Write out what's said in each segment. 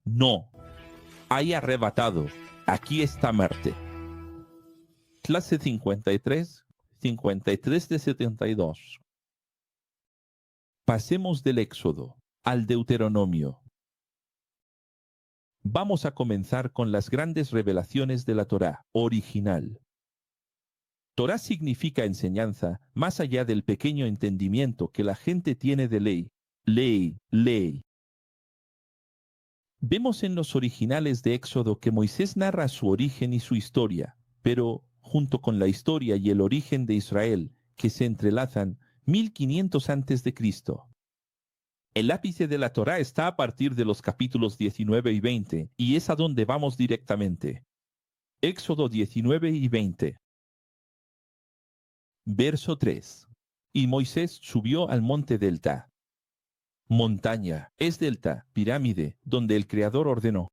No. Hay arrebatado. Aquí está Marte. Clase 53, 53 de 72. Pasemos del Éxodo al Deuteronomio. Vamos a comenzar con las grandes revelaciones de la Torá original. Torá significa enseñanza, más allá del pequeño entendimiento que la gente tiene de ley. Ley. Vemos en los originales de Éxodo que Moisés narra su origen y su historia, pero junto con la historia y el origen de Israel, que se entrelazan 1500 antes de Cristo. El ápice de la Torá está a partir de los capítulos 19 y 20, y es a donde vamos directamente. Éxodo 19 y 20. Verso 3. Y Moisés subió al monte Delta. Montaña, es delta, pirámide, donde el Creador ordenó.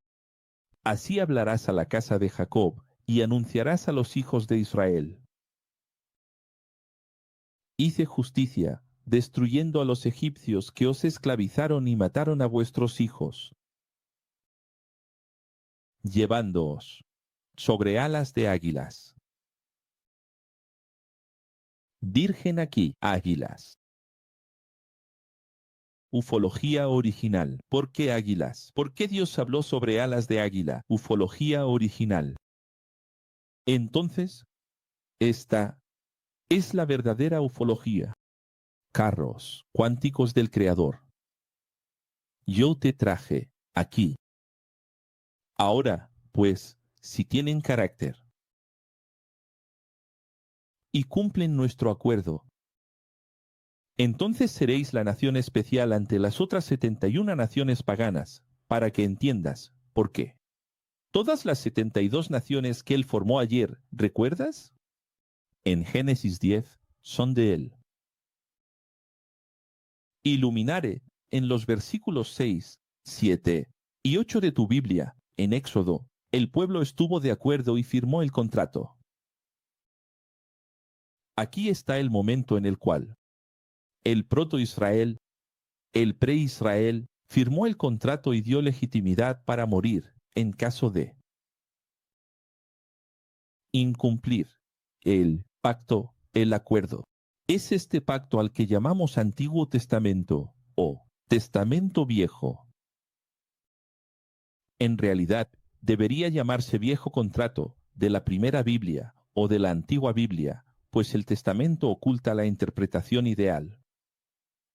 Así hablarás a la casa de Jacob, y anunciarás a los hijos de Israel. Hice justicia, destruyendo a los egipcios que os esclavizaron y mataron a vuestros hijos, llevándoos sobre alas de águilas. Virgen aquí, águilas. Ufología original. ¿Por qué águilas? ¿Por qué Dios habló sobre alas de águila? Ufología original. Entonces, esta es la verdadera ufología. Carros cuánticos del Creador. Yo te traje aquí. Ahora, pues, si tienen carácter y cumplen nuestro acuerdo, entonces seréis la nación especial ante las otras 71 naciones paganas, para que entiendas por qué. Todas las 72 naciones que él formó ayer, ¿recuerdas? En Génesis 10, son de él. Iluminare, en los versículos 6, 7 y 8 de tu Biblia, en Éxodo, el pueblo estuvo de acuerdo y firmó el contrato. Aquí está el momento en el cual el proto-Israel, el pre-Israel, firmó el contrato y dio legitimidad para morir en caso de incumplir el pacto, el acuerdo. Es este pacto al que llamamos Antiguo Testamento o Testamento Viejo. En realidad, debería llamarse Viejo Contrato de la primera Biblia o de la Antigua Biblia, pues el Testamento oculta la interpretación ideal.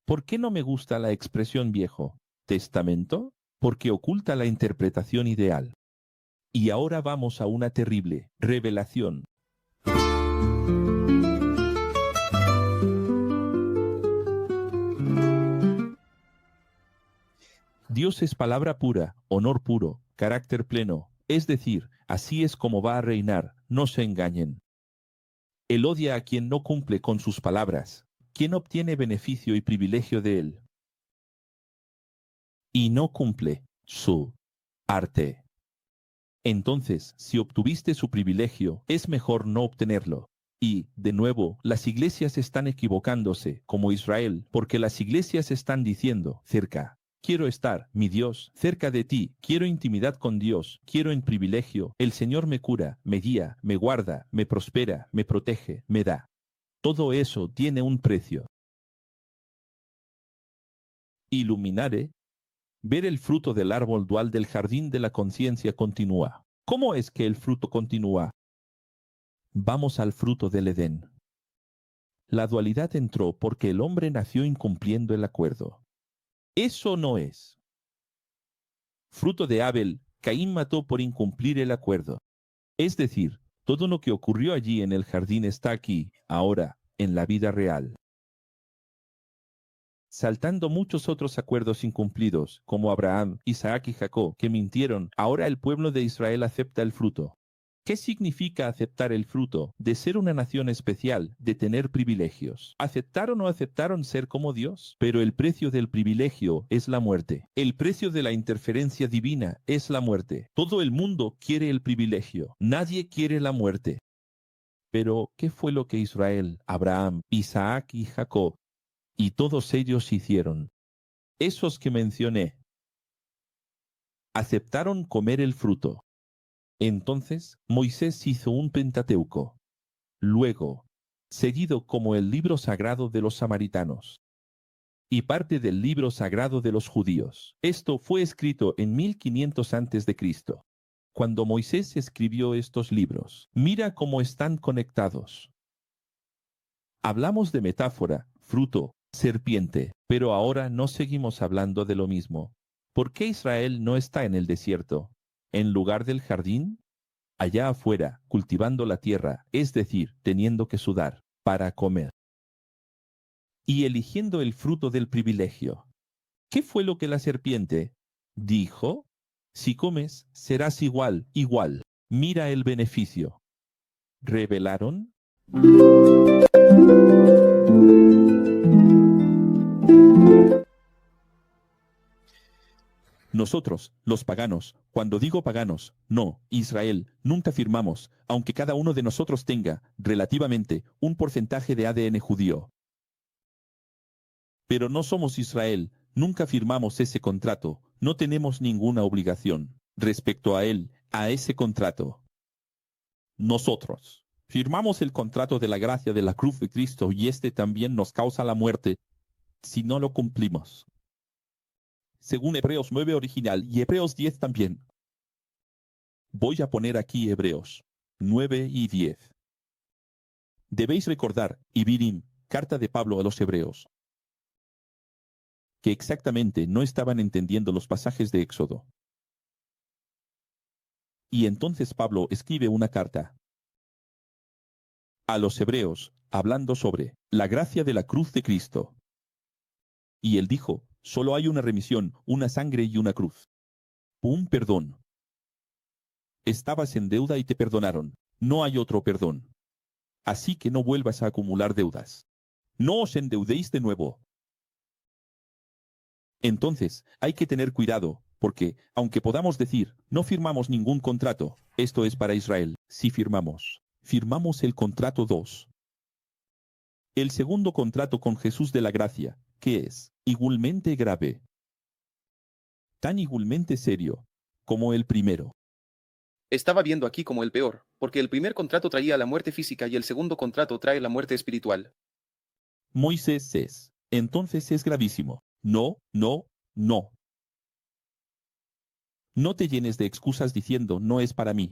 ¿Por qué no me gusta la expresión Viejo Testamento? Porque oculta la interpretación ideal. Y ahora vamos a una terrible revelación. Dios es palabra pura, honor puro, carácter pleno, es decir, así es como va a reinar, no se engañen. Él odia a quien no cumple con sus palabras, quien obtiene beneficio y privilegio de él, y no cumple su arte. Entonces, si obtuviste su privilegio, es mejor no obtenerlo. Y, de nuevo, las iglesias están equivocándose, como Israel, porque las iglesias están diciendo, cerca. Quiero estar, mi Dios, cerca de ti, quiero intimidad con Dios, quiero en privilegio, el Señor me cura, me guía, me guarda, me prospera, me protege, me da. Todo eso tiene un precio. Iluminare, ver el fruto del árbol dual del jardín de la conciencia continúa. ¿Cómo es que el fruto continúa? Vamos al fruto del Edén. La dualidad entró porque el hombre nació incumpliendo el acuerdo. Eso no es. Fruto de Abel, Caín mató por incumplir el acuerdo. Es decir, todo lo que ocurrió allí en el jardín está aquí, ahora, en la vida real. Saltando muchos otros acuerdos incumplidos, como Abraham, Isaac y Jacob, que mintieron, ahora el pueblo de Israel acepta el fruto. ¿Qué significa aceptar el fruto? De ser una nación especial, de tener privilegios. ¿Aceptaron o no aceptaron ser como Dios? Pero el precio del privilegio es la muerte. El precio de la interferencia divina es la muerte. Todo el mundo quiere el privilegio. Nadie quiere la muerte. Pero, ¿qué fue lo que Israel, Abraham, Isaac y Jacob y todos ellos hicieron? Esos que mencioné. Aceptaron comer el fruto. Entonces Moisés hizo un Pentateuco. Luego, seguido como el libro sagrado de los samaritanos y parte del libro sagrado de los judíos. Esto fue escrito en 1500 a.C. Cuando Moisés escribió estos libros, mira cómo están conectados. Hablamos de metáfora, fruto, serpiente, pero ahora no seguimos hablando de lo mismo. ¿Por qué Israel no está en el desierto, en lugar del jardín? Allá afuera, cultivando la tierra, es decir, teniendo que sudar, para comer. Y eligiendo el fruto del privilegio. ¿Qué fue lo que la serpiente dijo? Si comes, serás igual, igual. Mira el beneficio. ¿Revelaron? Nosotros, los paganos, cuando digo paganos, no, Israel, nunca firmamos, aunque cada uno de nosotros tenga, relativamente, un porcentaje de ADN judío. Pero no somos Israel, nunca firmamos ese contrato, no tenemos ninguna obligación respecto a él, a ese contrato. Nosotros firmamos el contrato de la gracia de la cruz de Cristo y este también nos causa la muerte si no lo cumplimos. Según Hebreos 9 original y Hebreos 10 también. Voy a poner aquí Hebreos 9 y 10. Debéis recordar, Ibirim, carta de Pablo a los Hebreos, que exactamente no estaban entendiendo los pasajes de Éxodo. Y entonces Pablo escribe una carta a los Hebreos, hablando sobre la gracia de la cruz de Cristo. Y él dijo, solo hay una remisión, una sangre y una cruz. Un perdón. Estabas en deuda y te perdonaron. No hay otro perdón. Así que no vuelvas a acumular deudas. No os endeudéis de nuevo. Entonces, hay que tener cuidado, porque, aunque podamos decir, no firmamos ningún contrato, esto es para Israel, sí firmamos. Firmamos el contrato 2. El segundo contrato con Jesús de la gracia, que es, igualmente grave. Tan igualmente serio, como el primero. Estaba viendo aquí como el peor, porque el primer contrato traía la muerte física y el segundo contrato trae la muerte espiritual. Moisés es, entonces es gravísimo. No, no, no. No te llenes de excusas diciendo no es para mí.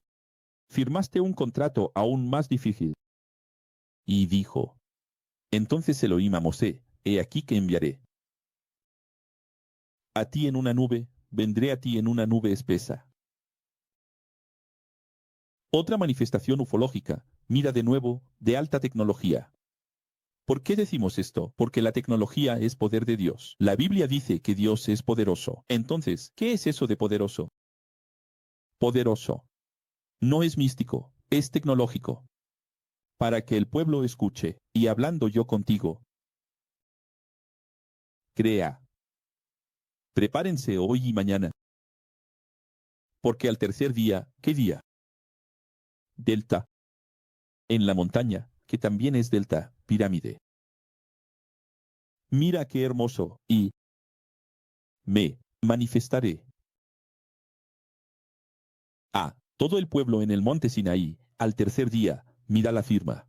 Firmaste un contrato aún más difícil. Y dijo, entonces Elohim a Mosé, he aquí que enviaré a ti en una nube, vendré a ti en una nube espesa. Otra manifestación ufológica, mira de nuevo, de alta tecnología. ¿Por qué decimos esto? Porque la tecnología es poder de Dios. La Biblia dice que Dios es poderoso. Entonces, ¿qué es eso de poderoso? Poderoso. No es místico, es tecnológico. Para que el pueblo escuche, y hablando yo contigo, crea. Prepárense hoy y mañana. Porque al tercer día, ¿qué día? Delta. En la montaña, que también es delta, pirámide. Mira qué hermoso, y me manifestaré a todo el pueblo en el monte Sinaí, al tercer día, mira la firma.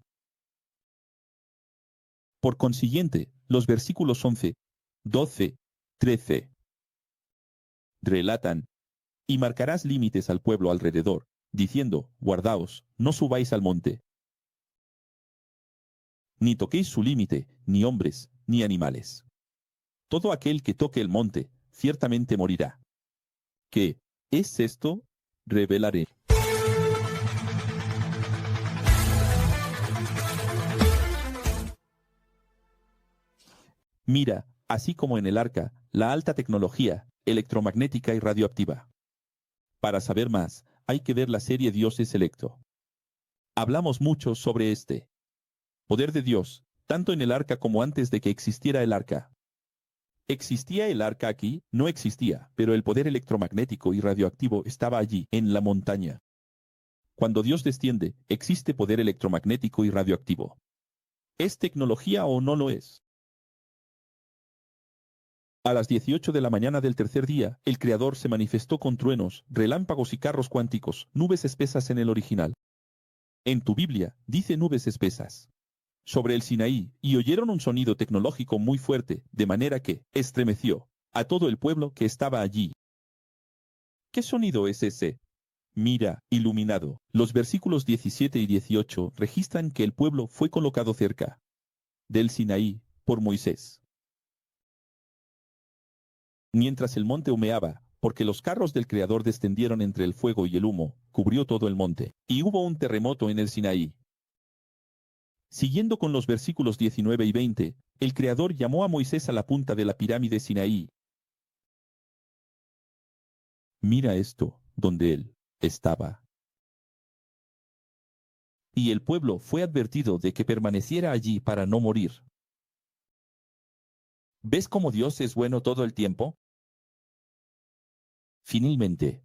Por consiguiente, los versículos 11, 12, 13 relatan, y marcarás límites al pueblo alrededor, diciendo, guardaos, no subáis al monte, ni toquéis su límite, ni hombres, ni animales. Todo aquel que toque el monte, ciertamente morirá. ¿Qué es esto? Revelaré. Mira, así como en el arca, la alta tecnología, electromagnética y radioactiva. Para saber más, hay que ver la serie Dios es electo. Hablamos mucho sobre este poder de Dios, tanto en el arca como antes de que existiera el arca. ¿Existía el arca aquí? No existía, pero el poder electromagnético y radioactivo estaba allí, en la montaña. Cuando Dios desciende, existe poder electromagnético y radioactivo. ¿Es tecnología o no lo es? A las 18 de la mañana del tercer día, el Creador se manifestó con truenos, relámpagos y carros cuánticos, nubes espesas en el original. En tu Biblia dice nubes espesas sobre el Sinaí, y oyeron un sonido tecnológico muy fuerte, de manera que estremeció a todo el pueblo que estaba allí. ¿Qué sonido es ese? Mira, iluminado. Los versículos 17 y 18 registran que el pueblo fue colocado cerca del Sinaí por Moisés. Mientras el monte humeaba, porque los carros del Creador descendieron entre el fuego y el humo, cubrió todo el monte, y hubo un terremoto en el Sinaí. Siguiendo con los versículos 19 y 20, el Creador llamó a Moisés a la punta de la pirámide Sinaí. Mira esto, donde él estaba. Y el pueblo fue advertido de que permaneciera allí para no morir. ¿Ves cómo Dios es bueno todo el tiempo? Finalmente,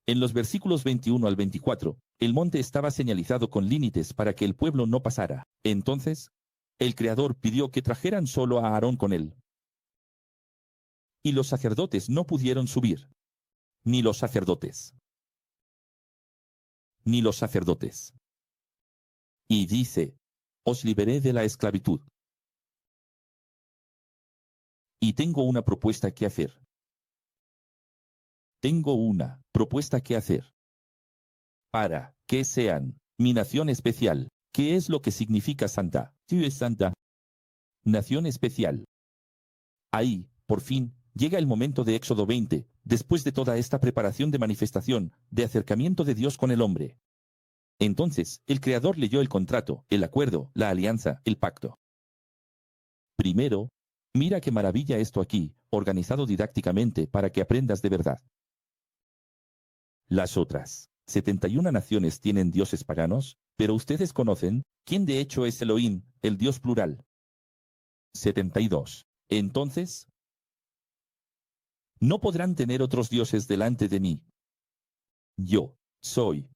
en los versículos 21 al 24, el monte estaba señalizado con límites para que el pueblo no pasara. Entonces, el Creador pidió que trajeran solo a Aarón con él. Y los sacerdotes no pudieron subir. Ni los sacerdotes. Ni los sacerdotes. Y dice, os liberé de la esclavitud. Y tengo una propuesta que hacer. Tengo una propuesta que hacer. Para que sean mi nación especial. ¿Qué es lo que significa santa? ¿Qué es santa? Nación especial. Ahí, por fin, llega el momento de Éxodo 20, después de toda esta preparación de manifestación, de acercamiento de Dios con el hombre. Entonces, el Creador leyó el contrato, el acuerdo, la alianza, el pacto. Primero, mira qué maravilla esto aquí, organizado didácticamente para que aprendas de verdad. Las otras 71 naciones tienen dioses paganos, pero ustedes conocen quién de hecho es Elohim, el Dios plural. 72. Entonces, no podrán tener otros dioses delante de mí. Yo soy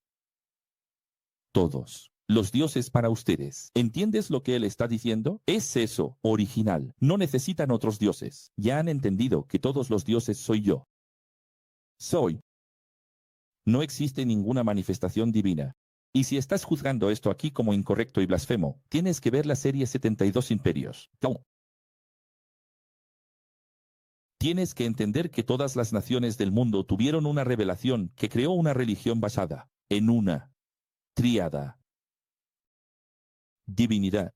todos los dioses para ustedes. ¿Entiendes lo que él está diciendo? Es eso, original. No necesitan otros dioses. Ya han entendido que todos los dioses soy yo. Soy. No existe ninguna manifestación divina. Y si estás juzgando esto aquí como incorrecto y blasfemo, tienes que ver la serie 72 Imperios. No. Tienes que entender que todas las naciones del mundo tuvieron una revelación que creó una religión basada en una tríada. Divinidad.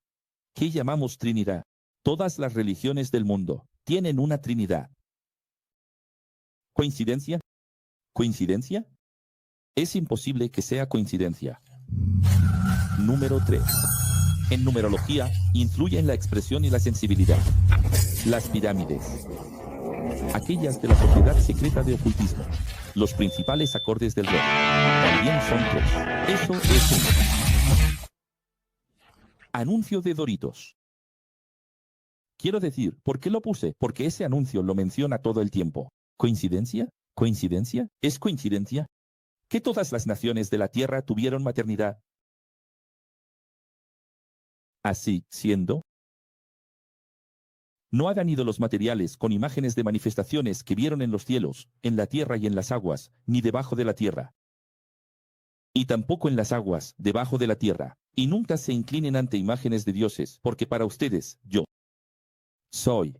¿Qué llamamos Trinidad? Todas las religiones del mundo tienen una Trinidad. ¿Coincidencia? ¿Coincidencia? Es imposible que sea coincidencia. Número 3. En numerología, influye en la expresión y la sensibilidad. Las pirámides. Aquellas de la sociedad secreta de ocultismo. Los principales acordes del rock. También son 3. Eso es un anuncio de Doritos. Quiero decir, ¿por qué lo puse? Porque ese anuncio lo menciona todo el tiempo. ¿Coincidencia? ¿Coincidencia? ¿Es coincidencia? ¿Que todas las naciones de la tierra tuvieron maternidad? Así, siendo, no hagan ídolos materiales con imágenes de manifestaciones que vieron en los cielos, en la tierra y en las aguas, ni debajo de la tierra. Y tampoco en las aguas, debajo de la tierra. Y nunca se inclinen ante imágenes de dioses, porque para ustedes, yo soy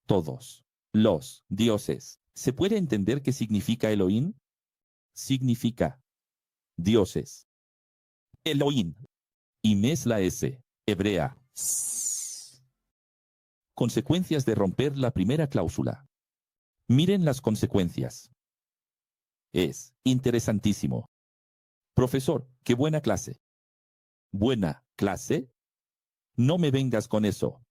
todos los dioses. ¿Se puede entender qué significa Elohim? Significa dioses. Elohim. Y mes la S, hebrea. Consecuencias de romper la primera cláusula. Miren las consecuencias. Es interesantísimo. Profesor, qué buena clase. ¿Buena clase? No me vengas con eso.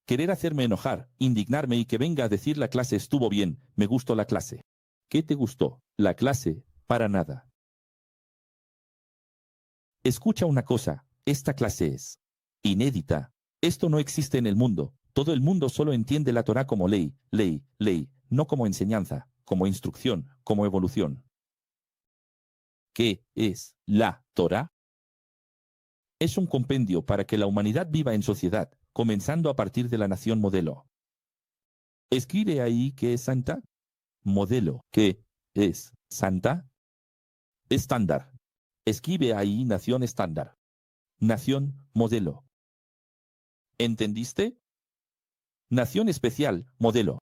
Querer hacerme enojar, indignarme y que venga a decir la clase estuvo bien, me gustó la clase. ¿Qué te gustó? La clase, para nada. Escucha una cosa, esta clase es inédita. Esto no existe en el mundo. Todo el mundo solo entiende la Torá como ley, ley, ley, no como enseñanza, como instrucción, como evolución. ¿Qué es la Torá? Es un compendio para que la humanidad viva en sociedad, comenzando a partir de la nación modelo. Escribe ahí qué es santa. Modelo, ¿qué es santa? Estándar. Escribe ahí nación estándar. Nación modelo. ¿Entendiste? Nación especial, modelo.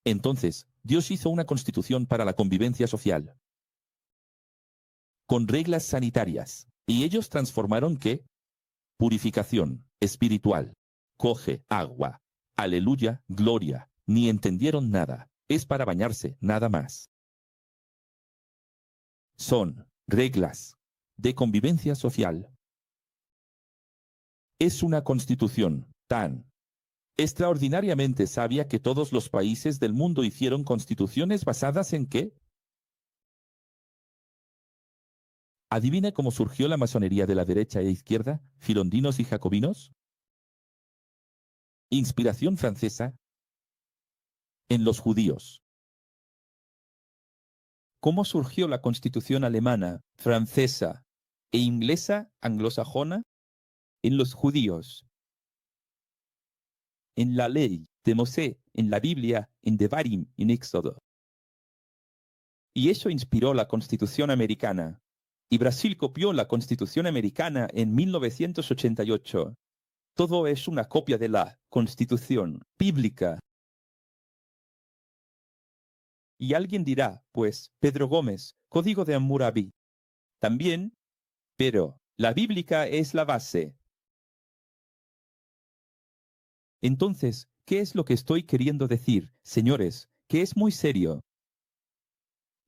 Entonces, Dios hizo una constitución para la convivencia social, con reglas sanitarias, y ellos transformaron ¿qué? Purificación espiritual. Coge agua. Aleluya, gloria. Ni entendieron nada. Es para bañarse, nada más. Son reglas de convivencia social. Es una constitución tan extraordinariamente sabia que todos los países del mundo hicieron constituciones basadas en ¿qué? ¿Adivina cómo surgió la masonería de la derecha e izquierda, girondinos y jacobinos? Inspiración francesa en los judíos. ¿Cómo surgió la constitución alemana, francesa e inglesa anglosajona? En los judíos. En la ley de Mosé, en la Biblia, en Devarim, en Éxodo. Y eso inspiró la Constitución americana. Y Brasil copió la Constitución americana en 1988. Todo es una copia de la Constitución bíblica. Y alguien dirá, pues, Pedro Gómez, Código de Hammurabi. También, pero la bíblica es la base. Entonces, ¿qué es lo que estoy queriendo decir, señores? Que es muy serio.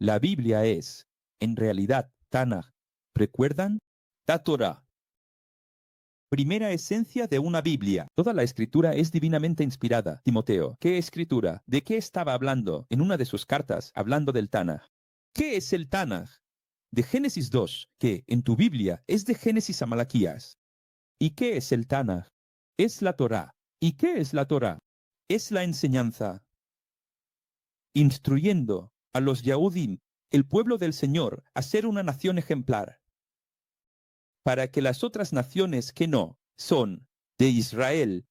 La Biblia es, en realidad, Tanaj. ¿Recuerdan? La Torah. Primera esencia de una Biblia. Toda la escritura es divinamente inspirada. Timoteo, ¿qué escritura? ¿De qué estaba hablando en una de sus cartas, hablando del Tanaj? ¿Qué es el Tanaj? De Génesis 2, que en tu Biblia es de Génesis a Malaquías. ¿Y qué es el Tanaj? Es la Torah. ¿Y qué es la Torah? Es la enseñanza. Instruyendo a los Yahudim, el pueblo del Señor, a ser una nación ejemplar, para que las otras naciones que no son de Israel,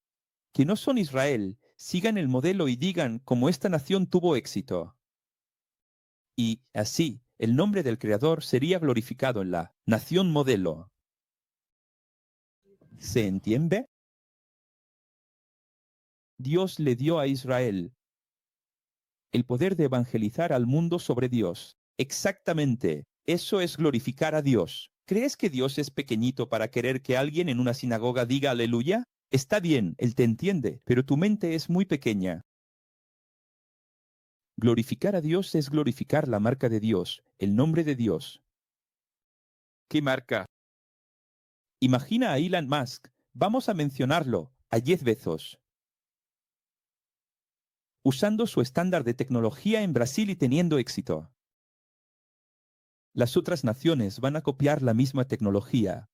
que no son Israel, sigan el modelo y digan cómo esta nación tuvo éxito. Y así, el nombre del Creador sería glorificado en la nación modelo. ¿Se entiende? Dios le dio a Israel el poder de evangelizar al mundo sobre Dios. Exactamente. Eso es glorificar a Dios. ¿Crees que Dios es pequeñito para querer que alguien en una sinagoga diga aleluya? Está bien, Él te entiende, pero tu mente es muy pequeña. Glorificar a Dios es glorificar la marca de Dios, el nombre de Dios. ¿Qué marca? Imagina a Elon Musk. Vamos a mencionarlo, a Jeff Bezos, usando su estándar de tecnología en Brasil y teniendo éxito. Las otras naciones van a copiar la misma tecnología.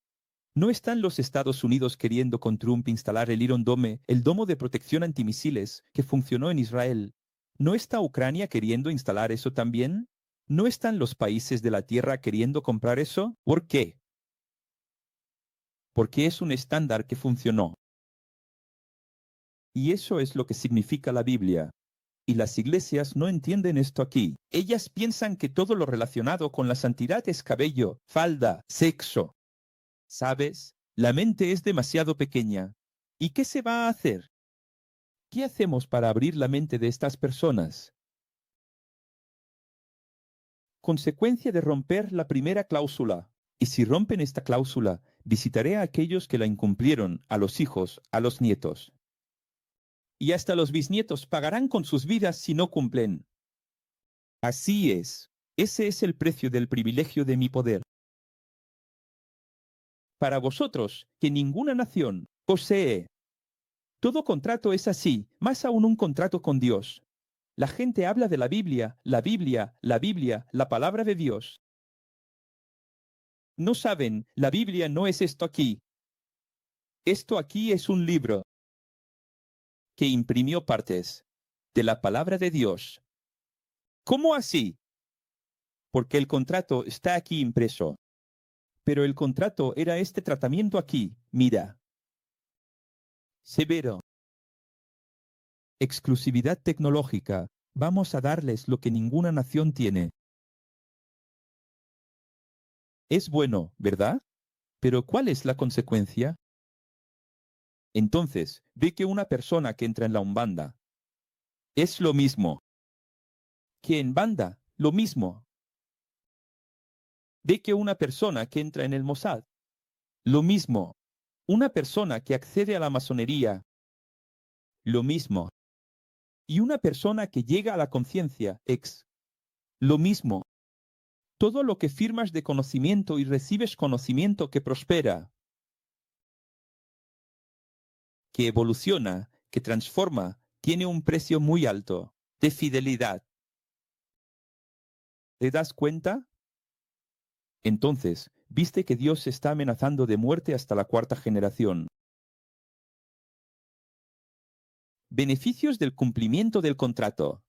¿No están los Estados Unidos queriendo con Trump instalar el Iron Dome, el domo de protección antimisiles que funcionó en Israel? ¿No está Ucrania queriendo instalar eso también? ¿No están los países de la Tierra queriendo comprar eso? ¿Por qué? Porque es un estándar que funcionó. Y eso es lo que significa la Biblia. Y las iglesias no entienden esto aquí. Ellas piensan que todo lo relacionado con la santidad es cabello, falda, sexo. ¿Sabes? La mente es demasiado pequeña. ¿Y qué se va a hacer? ¿Qué hacemos para abrir la mente de estas personas? Consecuencia de romper la primera cláusula. Y si rompen esta cláusula, visitaré a aquellos que la incumplieron, a los hijos, a los nietos. Y hasta los bisnietos pagarán con sus vidas si no cumplen. Así es. Ese es el precio del privilegio de mi poder. Para vosotros, que ninguna nación posee. Todo contrato es así, más aún un contrato con Dios. La gente habla de la Biblia, la Biblia, la Biblia, la palabra de Dios. No saben, la Biblia no es esto aquí. Esto aquí es un libro que imprimió partes de la palabra de Dios. ¿Cómo así? Porque el contrato está aquí impreso. Pero el contrato era este tratamiento aquí. Mira. Severo. Exclusividad tecnológica. Vamos a darles lo que ninguna nación tiene. Es bueno, ¿verdad? Pero ¿cuál es la consecuencia? Entonces, ve que una persona que entra en la Umbanda es lo mismo que en banda, lo mismo. Ve que una persona que entra en el Mossad, lo mismo. Una persona que accede a la masonería, lo mismo. Y una persona que llega a la conciencia, lo mismo. Todo lo que firmas de conocimiento y recibes conocimiento que prospera, que evoluciona, que transforma, tiene un precio muy alto, de fidelidad. ¿Te das cuenta? Entonces, viste que Dios está amenazando de muerte hasta la cuarta generación. Beneficios del cumplimiento del contrato.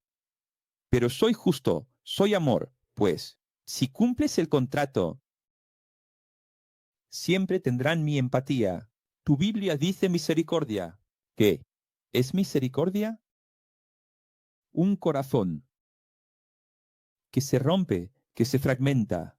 Pero soy justo, soy amor, pues, si cumples el contrato, siempre tendrán mi empatía. Tu Biblia dice misericordia. ¿Qué? ¿Es misericordia? Un corazón que se rompe, que se fragmenta.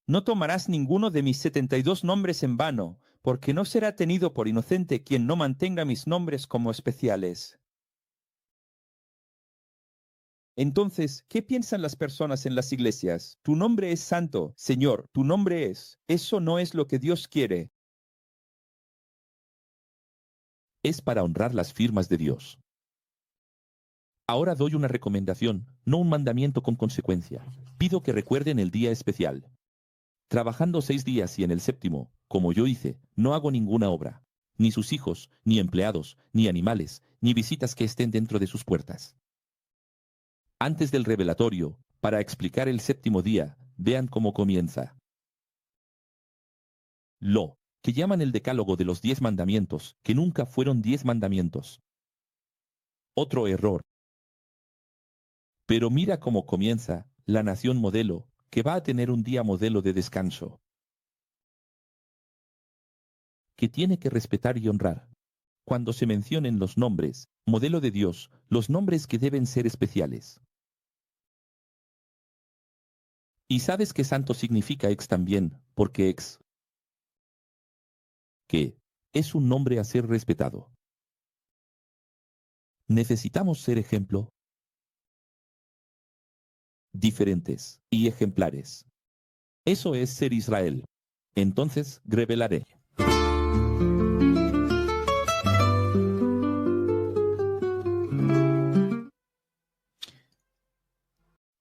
No tomarás ninguno de mis 72 nombres en vano, porque no será tenido por inocente quien no mantenga mis nombres como especiales. Entonces, ¿qué piensan las personas en las iglesias? Tu nombre es santo, Señor, tu nombre es. Eso no es lo que Dios quiere. Es para honrar las firmas de Dios. Ahora doy una recomendación, no un mandamiento con consecuencia. Pido que recuerden el día especial. Trabajando 6 días y en el séptimo, como yo hice, no hago ninguna obra. Ni sus hijos, ni empleados, ni animales, ni visitas que estén dentro de sus puertas. Antes del revelatorio, para explicar el séptimo día, vean cómo comienza. Lo que llaman el decálogo de los 10 mandamientos, que nunca fueron 10 mandamientos. Otro error. Pero mira cómo comienza la nación modelo, que va a tener un día modelo de descanso, que tiene que respetar y honrar. Cuando se mencionen los nombres, modelo de Dios, los nombres que deben ser especiales. Y sabes que santo significa también, porque que es un nombre a ser respetado. Necesitamos ser ejemplo, diferentes y ejemplares. Eso es ser Israel. Entonces, revelaré.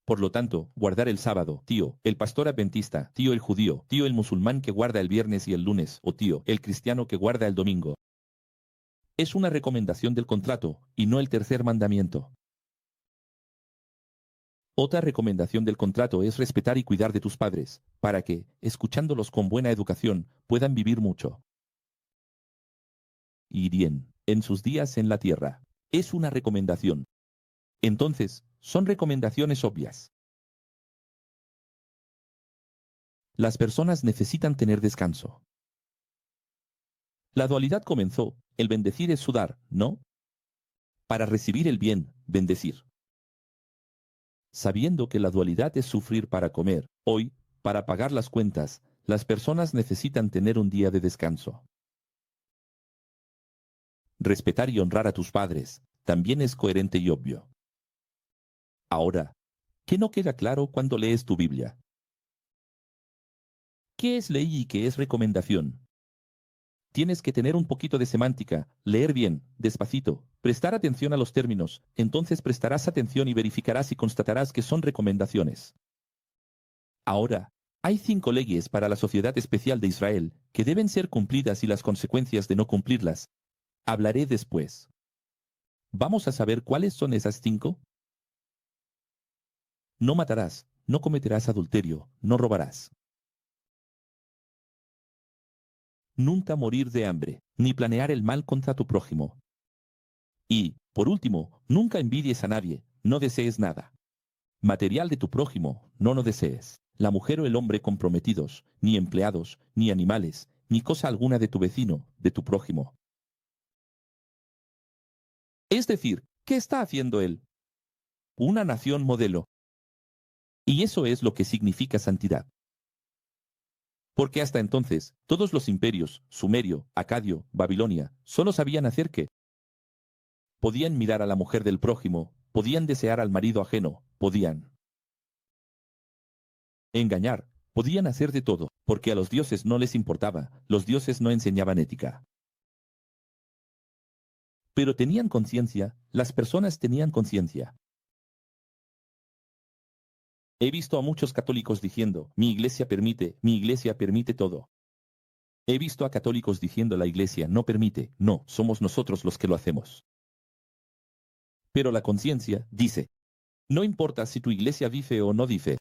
Por lo tanto, guardar el sábado, tío, el pastor adventista, tío el judío, tío el musulmán que guarda el viernes y el lunes, o tío, el cristiano que guarda el domingo. Es una recomendación del contrato, y no el tercer mandamiento. Otra recomendación del contrato es respetar y cuidar de tus padres, para que, escuchándolos con buena educación, puedan vivir mucho. Y bien, en sus días en la tierra. Es una recomendación. Entonces, son recomendaciones obvias. Las personas necesitan tener descanso. La dualidad comenzó, el bendecir es sudar, ¿no? Para recibir el bien, bendecir. Sabiendo que la dualidad es sufrir para comer, hoy, para pagar las cuentas, las personas necesitan tener un día de descanso. Respetar y honrar a tus padres, también es coherente y obvio. Ahora, ¿qué no queda claro cuando lees tu Biblia? ¿Qué es ley y qué es recomendación? Tienes que tener un poquito de semántica, leer bien, despacito, prestar atención a los términos, entonces prestarás atención y verificarás y constatarás que son recomendaciones. Ahora, hay 5 leyes para la sociedad especial de Israel que deben ser cumplidas y las consecuencias de no cumplirlas. Hablaré después. ¿Vamos a saber cuáles son esas 5? No matarás, no cometerás adulterio, no robarás. Nunca morir de hambre, ni planear el mal contra tu prójimo. Y, por último, nunca envidies a nadie, no desees nada. Material de tu prójimo, no lo desees. la mujer o el hombre comprometidos, ni empleados, ni animales, ni cosa alguna de tu vecino, de tu prójimo. Es decir, ¿qué está haciendo él? Una nación modelo. Y eso es lo que significa santidad. Porque hasta entonces, todos los imperios, Sumerio, Acadio, Babilonia, solo sabían hacer que podían mirar a la mujer del prójimo, podían desear al marido ajeno, podían engañar, podían hacer de todo, porque a los dioses no les importaba, los dioses no enseñaban ética. Pero tenían conciencia, las personas tenían conciencia. He visto a muchos católicos diciendo, mi iglesia permite todo. He visto a católicos diciendo la iglesia no permite, no, somos nosotros los que lo hacemos. Pero la conciencia dice, no importa si tu iglesia dice o no dice.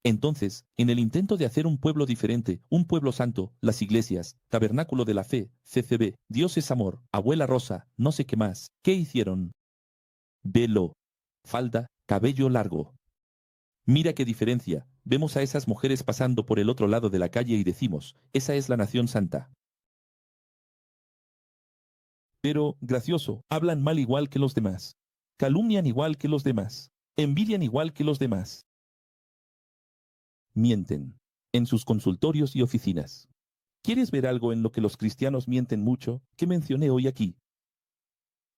Entonces, en el intento de hacer un pueblo diferente, un pueblo santo, las iglesias, Tabernáculo de la Fe, CCB, Dios es amor, Abuela Rosa, no sé qué más, ¿qué hicieron? Velo, falda, cabello largo. Mira qué diferencia, vemos a esas mujeres pasando por el otro lado de la calle y decimos, esa es la nación santa. Pero, gracioso, hablan mal igual que los demás. Calumnian igual que los demás. Envidian igual que los demás. Mienten. En sus consultorios y oficinas. ¿Quieres ver algo en lo que los cristianos mienten mucho? ¿Qué mencioné hoy aquí?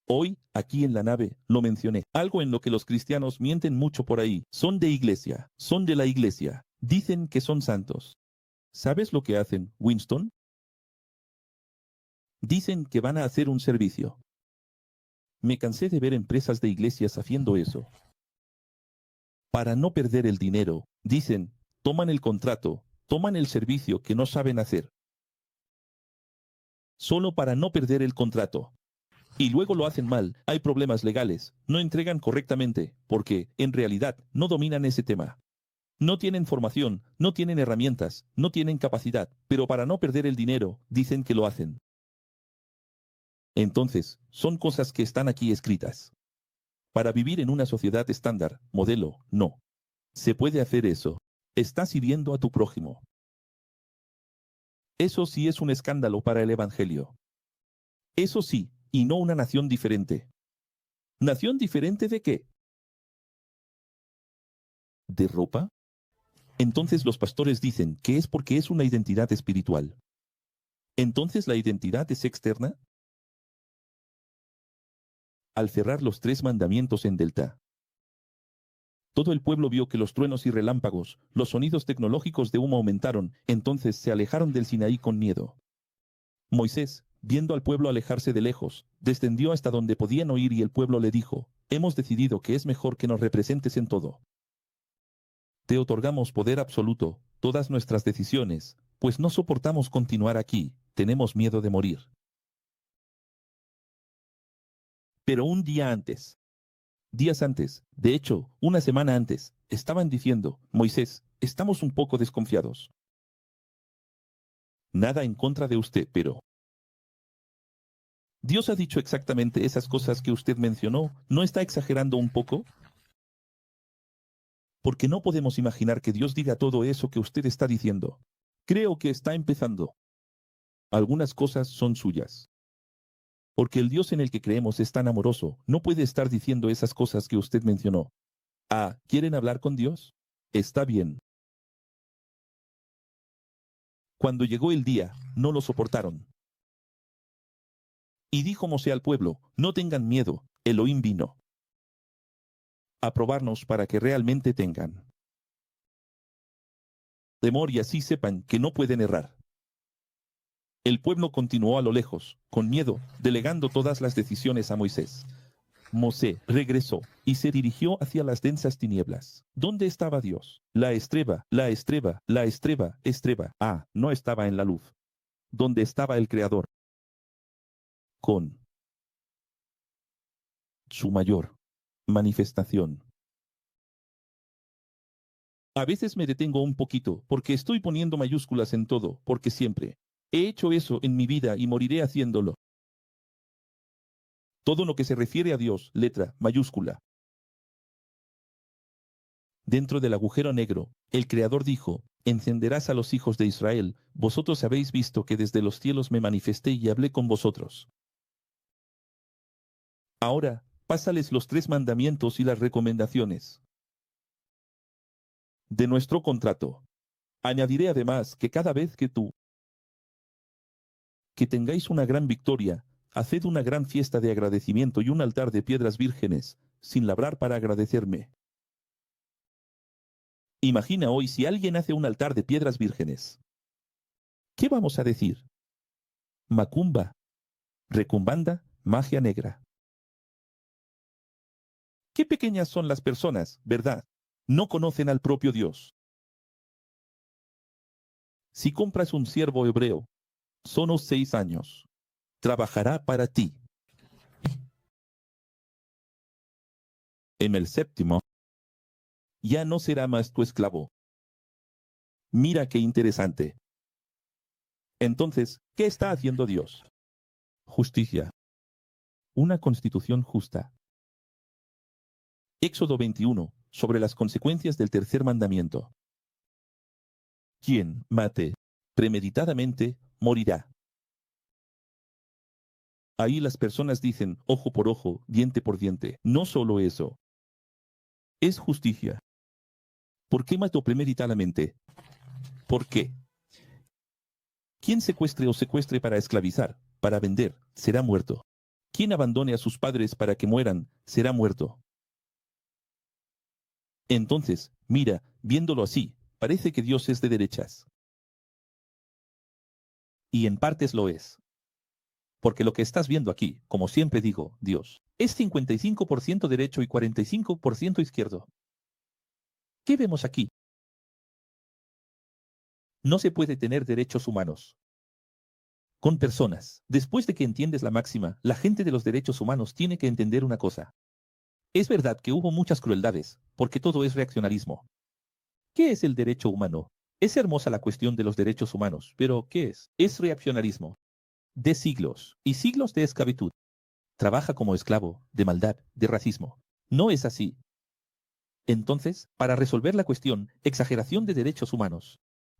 Hoy, aquí en la nave, lo mencioné. Algo en lo que los cristianos mienten mucho por ahí. Son de iglesia. Son de la iglesia. Dicen que son santos. ¿Sabes lo que hacen, Winston? Dicen que van a hacer un servicio. Me cansé de ver empresas de iglesias haciendo eso. Para no perder el dinero, dicen, toman el contrato, toman el servicio que no saben hacer. Solo para no perder el contrato. Y luego lo hacen mal, hay problemas legales, no entregan correctamente, porque, en realidad, no dominan ese tema. No tienen formación, no tienen herramientas, no tienen capacidad, pero para no perder el dinero, dicen que lo hacen. Entonces, son cosas que están aquí escritas. Para vivir en una sociedad estándar, modelo, no. Se puede hacer eso. Estás hiriendo a tu prójimo. Eso sí es un escándalo para el Evangelio. Eso sí, y no una nación diferente. ¿Nación diferente de qué? ¿De ropa? Entonces los pastores dicen que es porque es una identidad espiritual. ¿Entonces la identidad es externa? Al cerrar los 3 mandamientos en Delta, todo el pueblo vio que los truenos y relámpagos, los sonidos tecnológicos de humo aumentaron, entonces se alejaron del Sinaí con miedo. Moisés, viendo al pueblo alejarse de lejos, descendió hasta donde podían oír y el pueblo le dijo, hemos decidido que es mejor que nos representes en todo. Te otorgamos poder absoluto, todas nuestras decisiones, pues no soportamos continuar aquí, tenemos miedo de morir. Pero un día antes, días antes, de hecho, una semana antes, estaban diciendo, Moisés, estamos un poco desconfiados. Nada en contra de usted, pero Dios ha dicho exactamente esas cosas que usted mencionó, ¿no está exagerando un poco? Porque no podemos imaginar que Dios diga todo eso que usted está diciendo. Creo que está empezando. Algunas cosas son suyas. Porque el Dios en el que creemos es tan amoroso, no puede estar diciendo esas cosas que usted mencionó. Ah, ¿quieren hablar con Dios? Está bien. Cuando llegó el día, no lo soportaron. Y dijo Mosé al pueblo, no tengan miedo, Elohim vino a probarnos para que realmente tengan temor y así sepan que no pueden errar. El pueblo continuó a lo lejos, con miedo, delegando todas las decisiones a Moisés. Mosé regresó y se dirigió hacia las densas tinieblas. ¿Dónde estaba Dios? La estreba, la estreba, la estreba, estreba. Ah, no estaba en la luz. ¿Dónde estaba el Creador? Con su mayor manifestación. A veces me detengo un poquito, porque estoy poniendo mayúsculas en todo, porque siempre he hecho eso en mi vida y moriré haciéndolo. Todo lo que se refiere a Dios, letra, mayúscula. Dentro del agujero negro, el Creador dijo, encenderás a los hijos de Israel, vosotros habéis visto que desde los cielos me manifesté y hablé con vosotros. Ahora, pásales los 3 mandamientos y las recomendaciones de nuestro contrato. Añadiré además que cada vez que tengáis una gran victoria, haced una gran fiesta de agradecimiento y un altar de piedras vírgenes, sin labrar para agradecerme. Imagina hoy si alguien hace un altar de piedras vírgenes. ¿Qué vamos a decir? Macumba, recumbanda, magia negra. Qué pequeñas son las personas, ¿verdad? No conocen al propio Dios. Si compras un siervo hebreo, son los 6 años. Trabajará para ti. En el 7º, ya no será más tu esclavo. Mira qué interesante. Entonces, ¿qué está haciendo Dios? Justicia. Una constitución justa. Éxodo 21, sobre las consecuencias del 3er mandamiento. Quien mate premeditadamente, morirá. Ahí las personas dicen ojo por ojo, diente por diente. No solo eso. Es justicia. ¿Por qué mató premeditadamente? ¿Por qué? Quien secuestre o secuestre para esclavizar, para vender, será muerto. Quien abandone a sus padres para que mueran, será muerto. Entonces, mira, viéndolo así, parece que Dios es de derechas. Y en partes lo es. Porque lo que estás viendo aquí, como siempre digo, Dios, es 55% derecho y 45% izquierdo. ¿Qué vemos aquí? No se puede tener derechos humanos con personas. Después de que entiendes la máxima, la gente de los derechos humanos tiene que entender una cosa. Es verdad que hubo muchas crueldades, porque todo es reaccionarismo. ¿Qué es el derecho humano? Es hermosa la cuestión de los derechos humanos, pero ¿qué es? Es reaccionarismo. De siglos, y siglos de esclavitud. Trabaja como esclavo, de maldad, de racismo. No es así. Entonces, para resolver la cuestión, exageración de derechos humanos.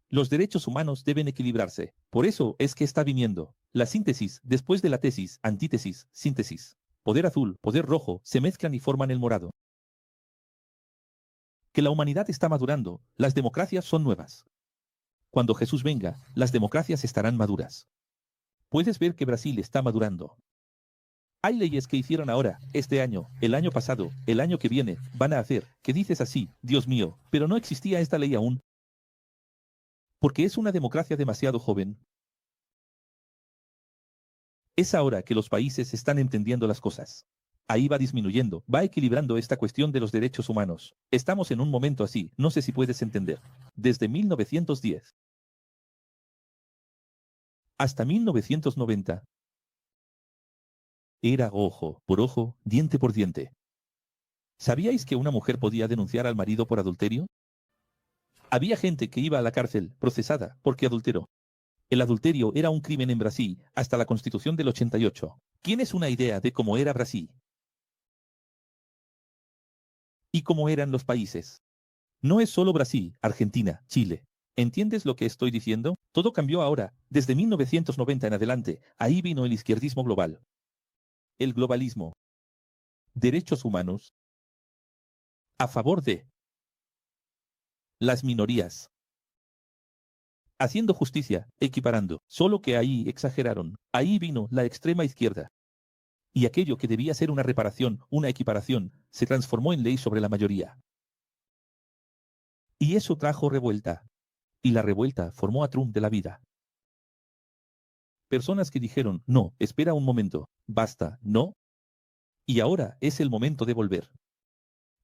Los derechos humanos deben equilibrarse. Por eso es que está viniendo la síntesis después de la tesis, antítesis, síntesis. Poder azul, poder rojo, se mezclan y forman el morado. Que la humanidad está madurando, las democracias son nuevas. Cuando Jesús venga, las democracias estarán maduras. Puedes ver que Brasil está madurando. Hay leyes que hicieron ahora, este año, el año pasado, el año que viene, van a hacer, que dices así, Dios mío, pero no existía esta ley aún. Porque es una democracia demasiado joven. Es ahora que los países están entendiendo las cosas. Ahí va disminuyendo, va equilibrando esta cuestión de los derechos humanos. Estamos en un momento así, no sé si puedes entender. Desde 1910 hasta 1990 era ojo por ojo, diente por diente. ¿Sabíais que una mujer podía denunciar al marido por adulterio? Había gente que iba a la cárcel, procesada, porque adulteró. El adulterio era un crimen en Brasil, hasta la Constitución del 88. ¿Tienes una idea de cómo era Brasil? ¿Y cómo eran los países? No es solo Brasil, Argentina, Chile. ¿Entiendes lo que estoy diciendo? Todo cambió ahora, desde 1990 en adelante. Ahí vino el izquierdismo global. El globalismo. Derechos humanos. A favor de las minorías. Haciendo justicia, equiparando. Solo que ahí exageraron. Ahí vino la extrema izquierda. Y aquello que debía ser una reparación, una equiparación, se transformó en ley sobre la mayoría. Y eso trajo revuelta. Y la revuelta formó a Trump de la vida. Personas que dijeron, no, espera un momento, basta, no. Y ahora es el momento de volver.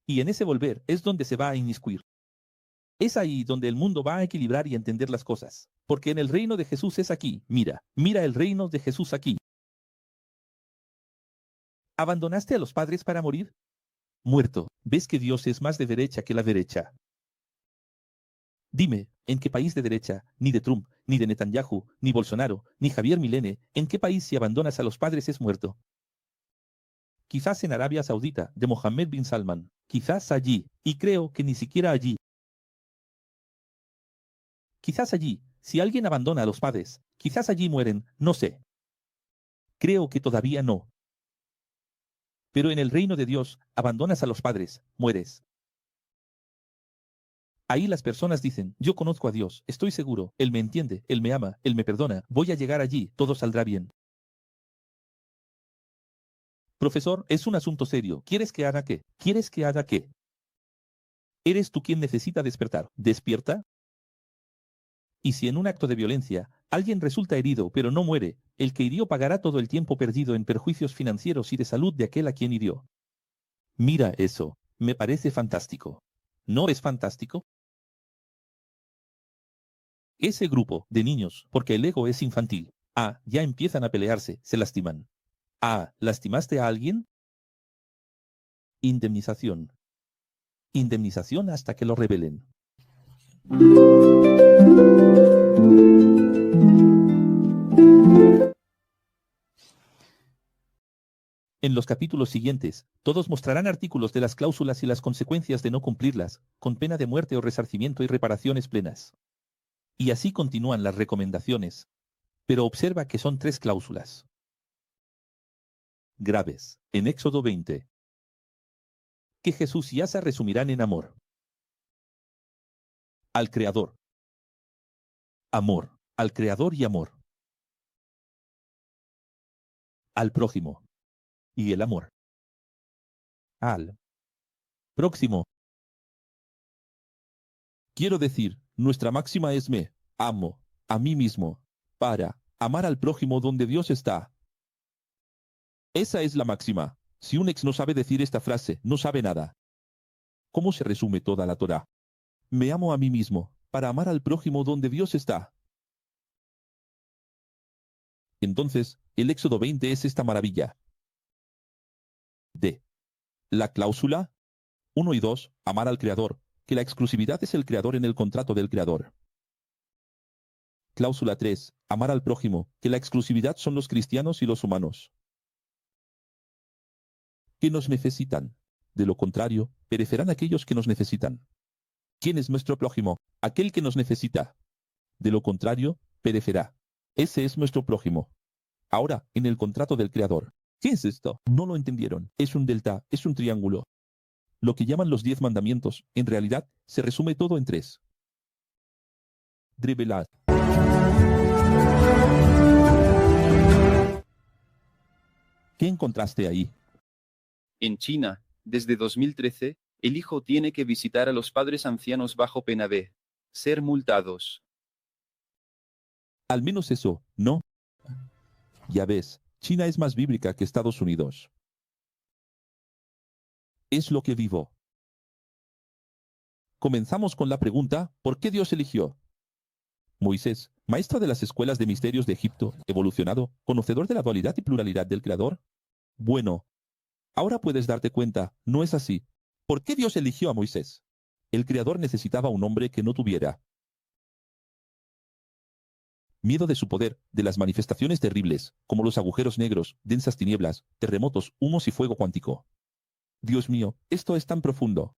Y en ese volver es donde se va a inmiscuir. Es ahí donde el mundo va a equilibrar y entender las cosas. Porque en el reino de Jesús es aquí, mira, mira el reino de Jesús aquí. ¿Abandonaste a los padres para morir? Muerto, ¿ves que Dios es más de derecha que la derecha? Dime, ¿en qué país de derecha, ni de Trump, ni de Netanyahu, ni Bolsonaro, ni Javier Milei, en qué país si abandonas a los padres es muerto? Quizás en Arabia Saudita, de Mohammed bin Salman. Quizás allí, y creo que ni siquiera allí. Quizás allí, si alguien abandona a los padres, quizás allí mueren, no sé. Creo que todavía no. Pero en el reino de Dios, abandonas a los padres, mueres. Ahí las personas dicen, yo conozco a Dios, estoy seguro, Él me entiende, Él me ama, Él me perdona, voy a llegar allí, todo saldrá bien. Profesor, es un asunto serio. ¿Quieres que haga qué? ¿Quieres que haga qué? ¿Eres tú quien necesita despertar? ¿Despierta? Y si en un acto de violencia, alguien resulta herido pero no muere, el que hirió pagará todo el tiempo perdido en perjuicios financieros y de salud de aquel a quien hirió. Mira eso, me parece fantástico. ¿No es fantástico? Ese grupo de niños, porque el ego es infantil, ya empiezan a pelearse, se lastiman. ¿Lastimaste a alguien? Indemnización. Indemnización hasta que lo revelen. En los capítulos siguientes, todos mostrarán artículos de las cláusulas y las consecuencias de no cumplirlas, con pena de muerte o resarcimiento y reparaciones plenas. Y así continúan las recomendaciones. Pero observa que son 3 cláusulas graves, en Éxodo 20. Que Jesús y Asa resumirán en amor. Al Creador. Amor, al Creador y amor. Al prójimo. Y el amor. Al próximo. Quiero decir, nuestra máxima es me amo a mí mismo, para amar al prójimo donde Dios está. Esa es la máxima. Si un ex no sabe decir esta frase, no sabe nada. ¿Cómo se resume toda la Torá? Me amo a mí mismo, para amar al prójimo donde Dios está. Entonces, el Éxodo 20 es esta maravilla. D. La cláusula 1 y 2, amar al Creador, que la exclusividad es el Creador en el contrato del Creador. Cláusula 3, amar al prójimo, que la exclusividad son los cristianos y los humanos. Que nos necesitan. De lo contrario, perecerán aquellos que nos necesitan. ¿Quién es nuestro prójimo? Aquel que nos necesita. De lo contrario, perecerá. Ese es nuestro prójimo. Ahora, en el contrato del Creador. ¿Qué es esto? No lo entendieron. Es un delta, es un triángulo. Lo que llaman los 10 mandamientos, en realidad, se resume todo en 3. Revelad. ¿Qué encontraste ahí? En China, desde 2013, el hijo tiene que visitar a los padres ancianos bajo pena de ser multados. Al menos eso, ¿no? Ya ves, China es más bíblica que Estados Unidos. Es lo que vivo. Comenzamos con la pregunta, ¿por qué Dios eligió? Moisés, maestro de las escuelas de misterios de Egipto, evolucionado, conocedor de la dualidad y pluralidad del Creador. Bueno, ahora puedes darte cuenta, no es así. ¿Por qué Dios eligió a Moisés? El Creador necesitaba un hombre que no tuviera miedo de su poder, de las manifestaciones terribles, como los agujeros negros, densas tinieblas, terremotos, humos y fuego cuántico. Dios mío, esto es tan profundo.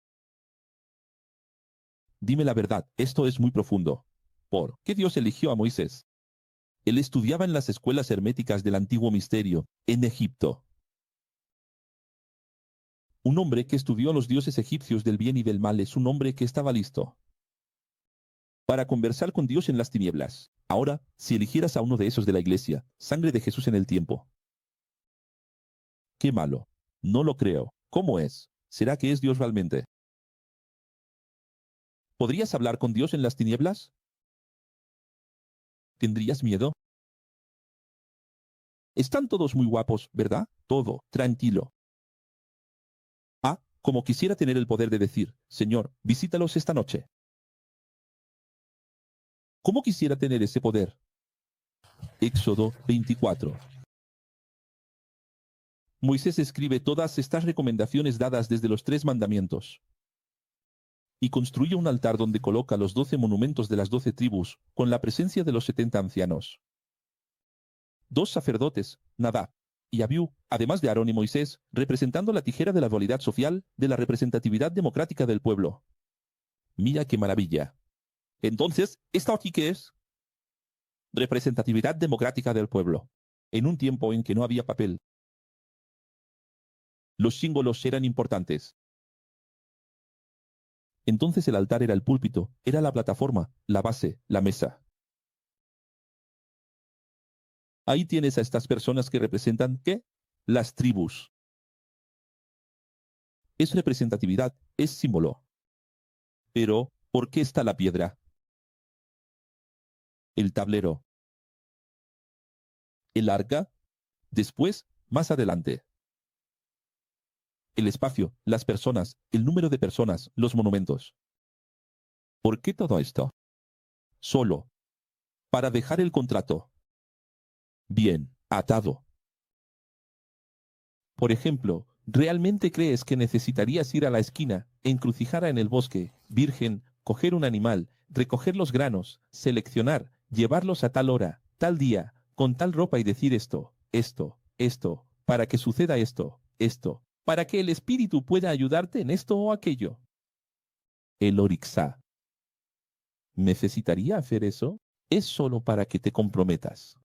Dime la verdad, esto es muy profundo. ¿Por qué Dios eligió a Moisés? Él estudiaba en las escuelas herméticas del antiguo misterio, en Egipto. Un hombre que estudió a los dioses egipcios del bien y del mal es un hombre que estaba listo para conversar con Dios en las tinieblas. Ahora, si eligieras a uno de esos de la iglesia, sangre de Jesús en el tiempo. Qué malo. No lo creo. ¿Cómo es? ¿Será que es Dios realmente? ¿Podrías hablar con Dios en las tinieblas? ¿Tendrías miedo? Están todos muy guapos, ¿verdad? Todo, tranquilo. Como quisiera tener el poder de decir, Señor, visítalos esta noche. ¿Cómo quisiera tener ese poder? Éxodo 24. Moisés escribe todas estas recomendaciones dadas desde los 3 mandamientos. Y construye un altar donde coloca los 12 monumentos de las 12 tribus, con la presencia de los 70 ancianos. 2 sacerdotes, Nadab y Abiú, además de Aarón y Moisés, representando la tijera de la dualidad social, de la representatividad democrática del pueblo. Mira qué maravilla. Entonces, ¿esto aquí qué es? Representatividad democrática del pueblo. En un tiempo en que no había papel, los símbolos eran importantes. Entonces el altar era el púlpito, era la plataforma, la base, la mesa. Ahí tienes a estas personas que representan, ¿qué? Las tribus. Es representatividad, es símbolo. Pero, ¿por qué está la piedra? El tablero. El arca. Después, más adelante. El espacio, las personas, el número de personas, los monumentos. ¿Por qué todo esto? Solo. Para dejar el contrato. Bien, atado. Por ejemplo, ¿realmente crees que necesitarías ir a la esquina, encrucijada en el bosque, virgen, coger un animal, recoger los granos, seleccionar, llevarlos a tal hora, tal día, con tal ropa y decir esto, para que suceda esto, para que el espíritu pueda ayudarte en esto o aquello? El Orixá. ¿Necesitaría hacer eso? Es solo para que te comprometas.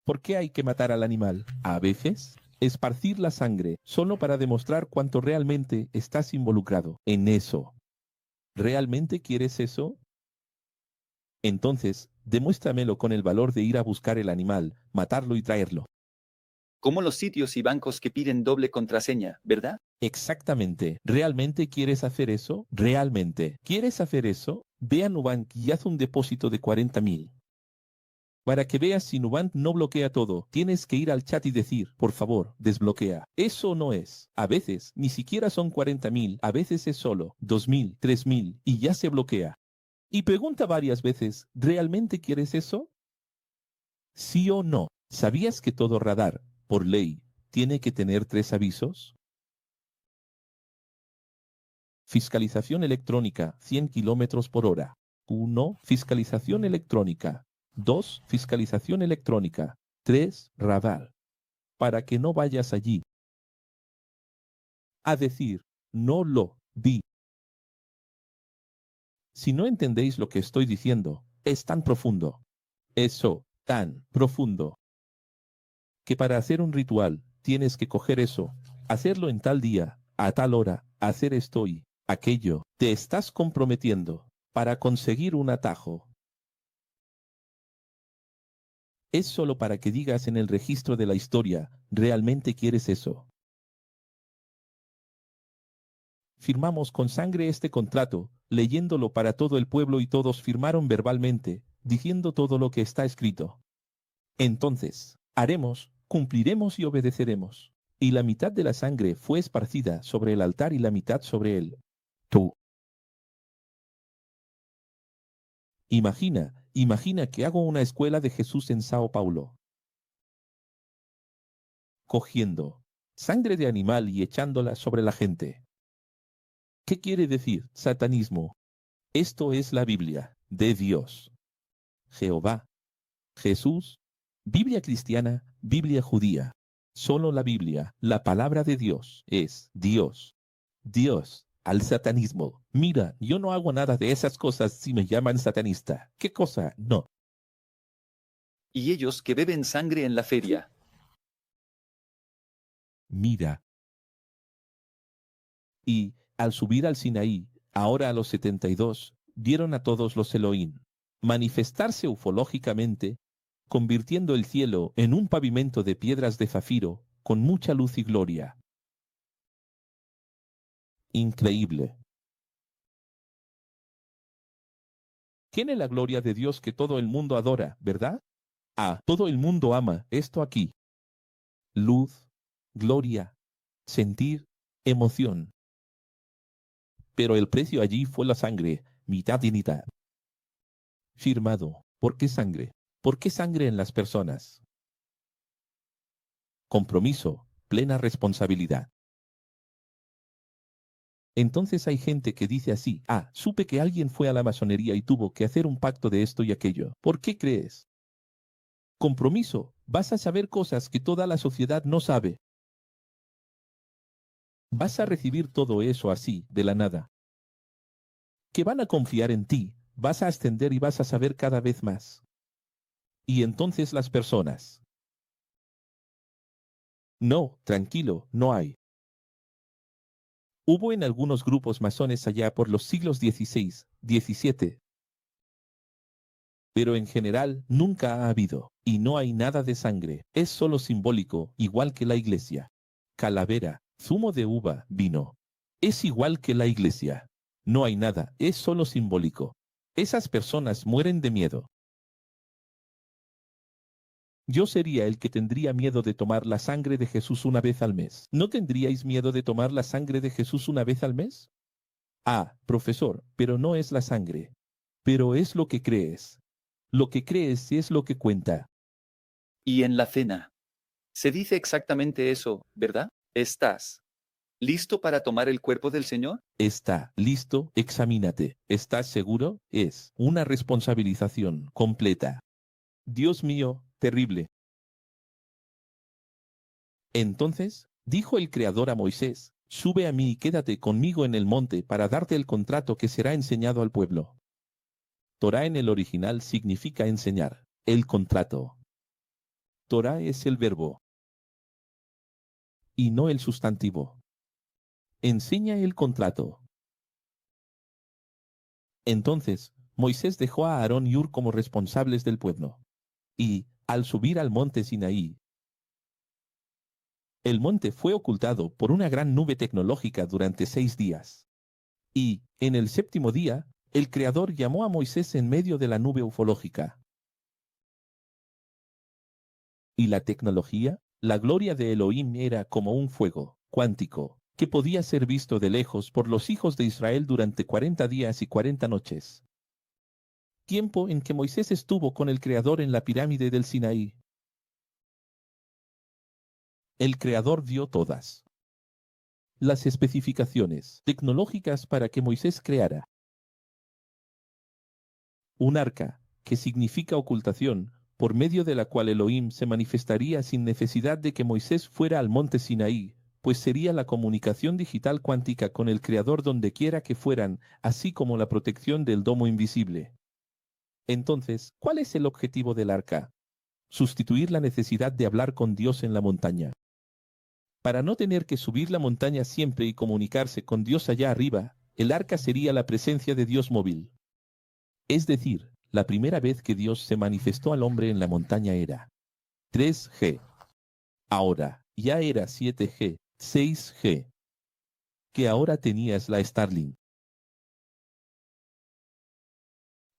¿Por qué hay que matar al animal? A veces, esparcir la sangre solo para demostrar cuánto realmente estás involucrado en eso. ¿Realmente quieres eso? Entonces, demuéstramelo con el valor de ir a buscar el animal, matarlo y traerlo. Como los sitios y bancos que piden doble contraseña, ¿verdad? Exactamente. ¿Realmente quieres hacer eso? ¿Realmente quieres hacer eso? Ve a Nubank y haz un depósito de 40.000. Para que veas si Nubank no bloquea todo, tienes que ir al chat y decir, por favor, desbloquea. Eso no es. A veces, ni siquiera son 40.000, a veces es solo 2.000, 3.000 y ya se bloquea. Y pregunta varias veces, ¿realmente quieres eso? ¿Sí o no? ¿Sabías que todo radar, por ley, tiene que tener 3 avisos? Fiscalización electrónica, 100 kilómetros por hora. 1. Fiscalización electrónica. 2. Fiscalización electrónica. 3. Radar. Para que no vayas allí a decir, no lo vi. Si no entendéis lo que estoy diciendo, es tan profundo. Eso, tan profundo, que para hacer un ritual tienes que coger eso, hacerlo en tal día, a tal hora, hacer esto y aquello. Te estás comprometiendo para conseguir un atajo. Es solo para que digas en el registro de la historia, ¿realmente quieres eso? Firmamos con sangre este contrato, leyéndolo para todo el pueblo y todos firmaron verbalmente, diciendo todo lo que está escrito. Entonces, haremos, cumpliremos y obedeceremos. Y la mitad de la sangre fue esparcida sobre el altar y la mitad sobre él. Tú. Imagina que hago una escuela de Jesús en Sao Paulo. Cogiendo sangre de animal y echándola sobre la gente. ¿Qué quiere decir satanismo? Esto es la Biblia de Dios. Jehová, Jesús, Biblia cristiana, Biblia judía. Solo la Biblia, la palabra de Dios, es Dios. Dios, al satanismo. Mira, yo no hago nada de esas cosas si me llaman satanista. ¿Qué cosa? No. Y ellos que beben sangre en la feria. Mira. Y, al subir al Sinaí, ahora a los 72, dieron a todos los Elohim manifestarse ufológicamente, convirtiendo el cielo en un pavimento de piedras de zafiro con mucha luz y gloria. Increíble. Tiene la gloria de Dios que todo el mundo adora, ¿verdad? Ah, todo el mundo ama esto aquí. Luz, gloria, sentir, emoción. Pero el precio allí fue la sangre, mitad y mitad. Firmado. ¿Por qué sangre? ¿Por qué sangre en las personas? Compromiso, plena responsabilidad. Entonces hay gente que dice así, supe que alguien fue a la masonería y tuvo que hacer un pacto de esto y aquello. ¿Por qué crees? Compromiso. Vas a saber cosas que toda la sociedad no sabe. Vas a recibir todo eso así, de la nada. Que van a confiar en ti, vas a ascender y vas a saber cada vez más. Y entonces las personas. No, tranquilo, no hay. Hubo en algunos grupos masones allá por los siglos XVI, XVII. Pero en general nunca ha habido, y no hay nada de sangre, es solo simbólico, igual que la iglesia. Calavera, zumo de uva, vino. Es igual que la iglesia. No hay nada, es solo simbólico. Esas personas mueren de miedo. Yo sería el que tendría miedo de tomar la sangre de Jesús una vez al mes. ¿No tendríais miedo de tomar la sangre de Jesús una vez al mes? Ah, profesor, pero no es la sangre. Pero es lo que crees. Lo que crees es lo que cuenta. Y en la cena. Se dice exactamente eso, ¿verdad? ¿Estás listo para tomar el cuerpo del Señor? Está listo, examínate. ¿Estás seguro? Es una responsabilización completa. Dios mío, terrible. Entonces, dijo el Creador a Moisés, sube a mí y quédate conmigo en el monte para darte el contrato que será enseñado al pueblo. Torá en el original significa enseñar, el contrato. Torá es el verbo y no el sustantivo. Enseña el contrato. Entonces, Moisés dejó a Aarón y Hur como responsables del pueblo. Y, al subir al monte Sinaí, el monte fue ocultado por una gran nube tecnológica durante 6 días. Y, en el 7º día, el Creador llamó a Moisés en medio de la nube ufológica. ¿Y la tecnología? La gloria de Elohim era como un fuego cuántico, que podía ser visto de lejos por los hijos de Israel durante 40 días y 40 noches. Tiempo en que Moisés estuvo con el Creador en la pirámide del Sinaí. El Creador dio todas las especificaciones tecnológicas para que Moisés creara un arca, que significa ocultación, por medio de la cual Elohim se manifestaría sin necesidad de que Moisés fuera al monte Sinaí, pues sería la comunicación digital cuántica con el Creador donde quiera que fueran, así como la protección del domo invisible. Entonces, ¿cuál es el objetivo del arca? Sustituir la necesidad de hablar con Dios en la montaña. Para no tener que subir la montaña siempre y comunicarse con Dios allá arriba, el arca sería la presencia de Dios móvil. Es decir, la primera vez que Dios se manifestó al hombre en la montaña era 3G. Ahora, ya era 7G, 6G. Que ahora tenías la Starlink.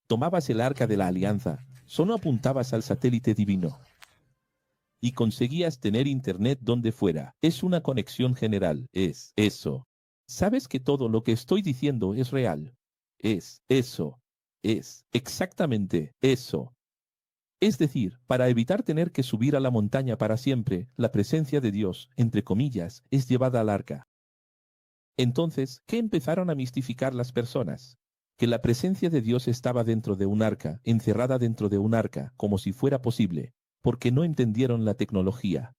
Tomabas el arca de la alianza, solo apuntabas al satélite divino. Y conseguías tener internet donde fuera. Es una conexión general, es eso. Sabes que todo lo que estoy diciendo es real. Es eso. Es exactamente eso. Es decir, para evitar tener que subir a la montaña para siempre, la presencia de Dios, entre comillas, es llevada al arca. Entonces, ¿qué empezaron a mistificar las personas? Que la presencia de Dios estaba dentro de un arca, encerrada dentro de un arca, como si fuera posible, porque no entendieron la tecnología.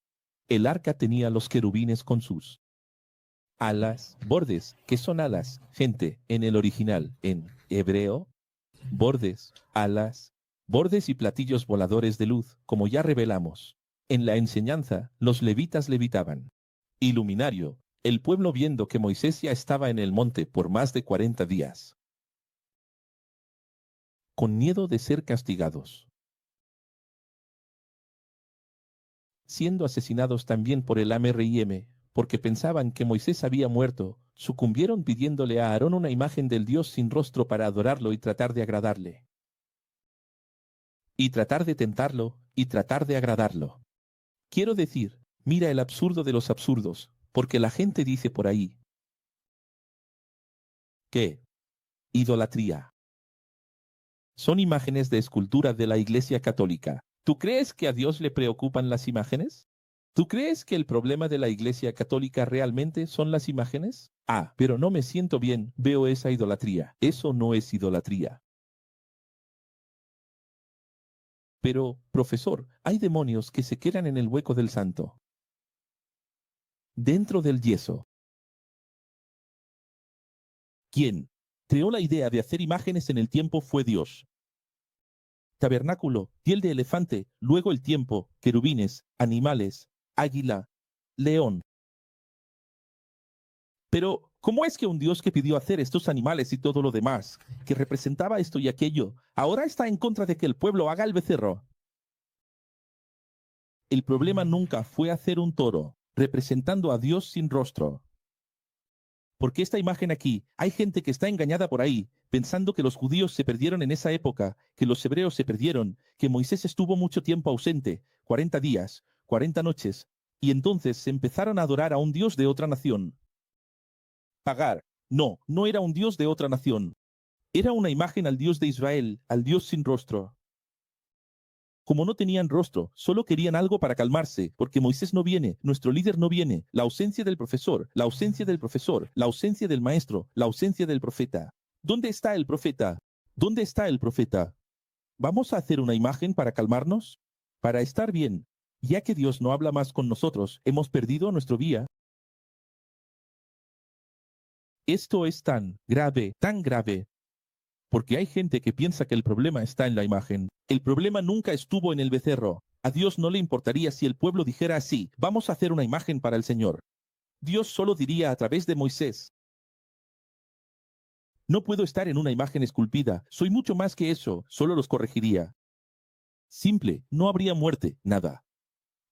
El arca tenía los querubines con sus alas, bordes, que son alas, gente, en el original, en hebreo, bordes, alas, bordes y platillos voladores de luz, como ya revelamos. En la enseñanza, los levitas levitaban. Iluminario, el pueblo viendo que Moisés ya estaba en el monte por más de 40 días. Con miedo de ser castigados. Siendo asesinados también por el AMRIM, porque pensaban que Moisés había muerto, sucumbieron pidiéndole a Aarón una imagen del Dios sin rostro para adorarlo y tratar de agradarle. Y tratar de tentarlo, y tratar de agradarlo. Quiero decir, mira el absurdo de los absurdos, porque la gente dice por ahí que idolatría son imágenes de escultura de la Iglesia Católica. ¿Tú crees que a Dios le preocupan las imágenes? ¿Tú crees que el problema de la Iglesia Católica realmente son las imágenes? Ah, pero no me siento bien, veo esa idolatría. Eso no es idolatría. Pero, profesor, hay demonios que se quedan en el hueco del santo. Dentro del yeso. ¿Quién creó la idea de hacer imágenes en el tiempo fue Dios? Tabernáculo, piel de elefante, luego el tiempo, querubines, animales, águila, león. Pero, ¿cómo es que un Dios que pidió hacer estos animales y todo lo demás, que representaba esto y aquello, ahora está en contra de que el pueblo haga el becerro? El problema nunca fue hacer un toro, representando a Dios sin rostro. Porque esta imagen aquí, hay gente que está engañada por ahí, pensando que los judíos se perdieron en esa época, que los hebreos se perdieron, que Moisés estuvo mucho tiempo ausente, 40 días, 40 noches, y entonces se empezaron a adorar a un Dios de otra nación. Pagar. No, no era un Dios de otra nación. Era una imagen al Dios de Israel, al Dios sin rostro. Como no tenían rostro, solo querían algo para calmarse, porque Moisés no viene, nuestro líder no viene, la ausencia del profesor, la ausencia del profesor, la ausencia del maestro, la ausencia del profeta. ¿Dónde está el profeta? ¿Dónde está el profeta? ¿Vamos a hacer una imagen para calmarnos? Para estar bien. Ya que Dios no habla más con nosotros, hemos perdido nuestro guía. Esto es tan grave, porque hay gente que piensa que el problema está en la imagen. El problema nunca estuvo en el becerro. A Dios no le importaría si el pueblo dijera así, vamos a hacer una imagen para el Señor. Dios solo diría a través de Moisés, no puedo estar en una imagen esculpida, soy mucho más que eso, solo los corregiría. Simple, no habría muerte, nada.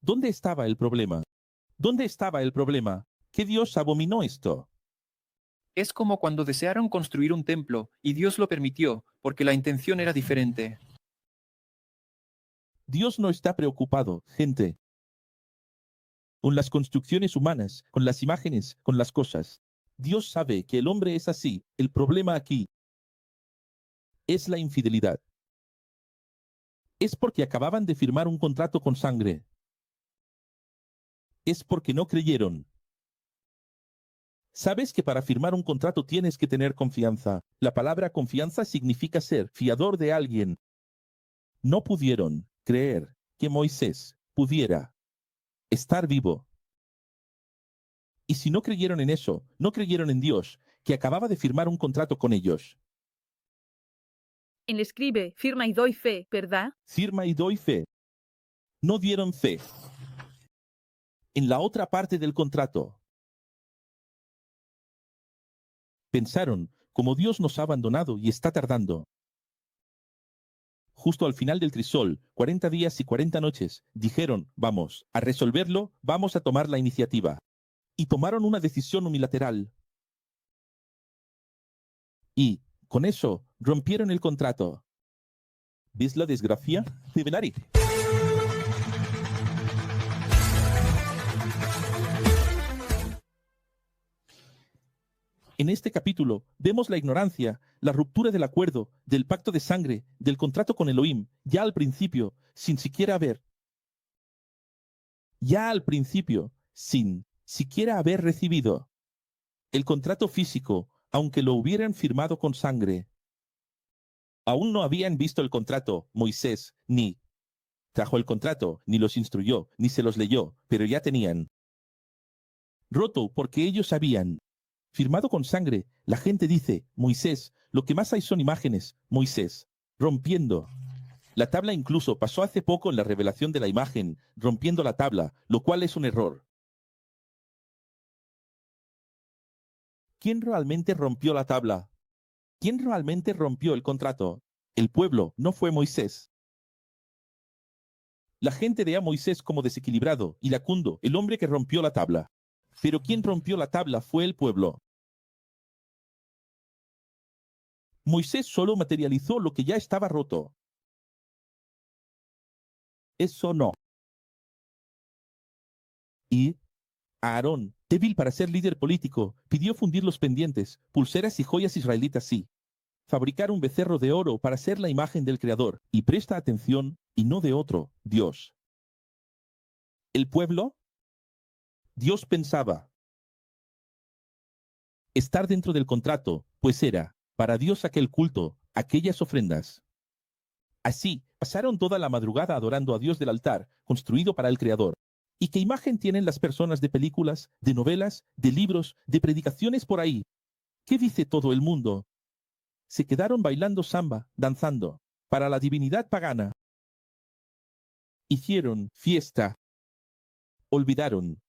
¿Dónde estaba el problema? ¿Dónde estaba el problema? ¿Qué Dios abominó esto? Es como cuando desearon construir un templo y Dios lo permitió, porque la intención era diferente. Dios no está preocupado, gente, con las construcciones humanas, con las imágenes, con las cosas. Dios sabe que el hombre es así. El problema aquí es la infidelidad. Es porque acababan de firmar un contrato con sangre. Es porque no creyeron. Sabes que para firmar un contrato tienes que tener confianza. La palabra confianza significa ser fiador de alguien. No pudieron creer que Moisés pudiera estar vivo. Y si no creyeron en eso, no creyeron en Dios, que acababa de firmar un contrato con ellos. Él escribe, firma y doy fe, ¿verdad? Firma y doy fe. No dieron fe. En la otra parte del contrato. Pensaron, como Dios nos ha abandonado y está tardando. Justo al final del crisol, 40 días y 40 noches, dijeron, vamos, a resolverlo, vamos a tomar la iniciativa. Y tomaron una decisión unilateral. Y, con eso, rompieron el contrato. ¿Ves la desgracia? Civelari. En este capítulo vemos la ignorancia, la ruptura del acuerdo, del pacto de sangre, del contrato con Elohim, ya al principio, sin siquiera haber. Ya al principio, sin siquiera haber recibido el contrato físico, aunque lo hubieran firmado con sangre. Aún no habían visto el contrato, Moisés, ni trajo el contrato, ni los instruyó, ni se los leyó, pero ya tenían. Roto porque ellos sabían. Firmado con sangre, la gente dice, Moisés, lo que más hay son imágenes, Moisés, rompiendo. La tabla incluso pasó hace poco en la revelación de la imagen, rompiendo la tabla, lo cual es un error. ¿Quién realmente rompió la tabla? ¿Quién realmente rompió el contrato? El pueblo, no fue Moisés. La gente ve a Moisés como desequilibrado, iracundo, el hombre que rompió la tabla. Pero quien rompió la tabla fue el pueblo. Moisés solo materializó lo que ya estaba roto. Eso no. Y Aarón, débil para ser líder político, pidió fundir los pendientes, pulseras y joyas israelitas sí. Fabricar un becerro de oro para ser la imagen del Creador. Y presta atención, y no de otro, Dios. El pueblo, Dios pensaba estar dentro del contrato, pues era, para Dios aquel culto, aquellas ofrendas. Así, Pasaron toda la madrugada adorando a Dios del altar, construido para el Creador. ¿Y qué imagen tienen las personas de películas, de novelas, de libros, de predicaciones por ahí? ¿Qué dice todo el mundo? Se quedaron bailando samba, danzando, para la divinidad pagana. Hicieron fiesta. Olvidaron.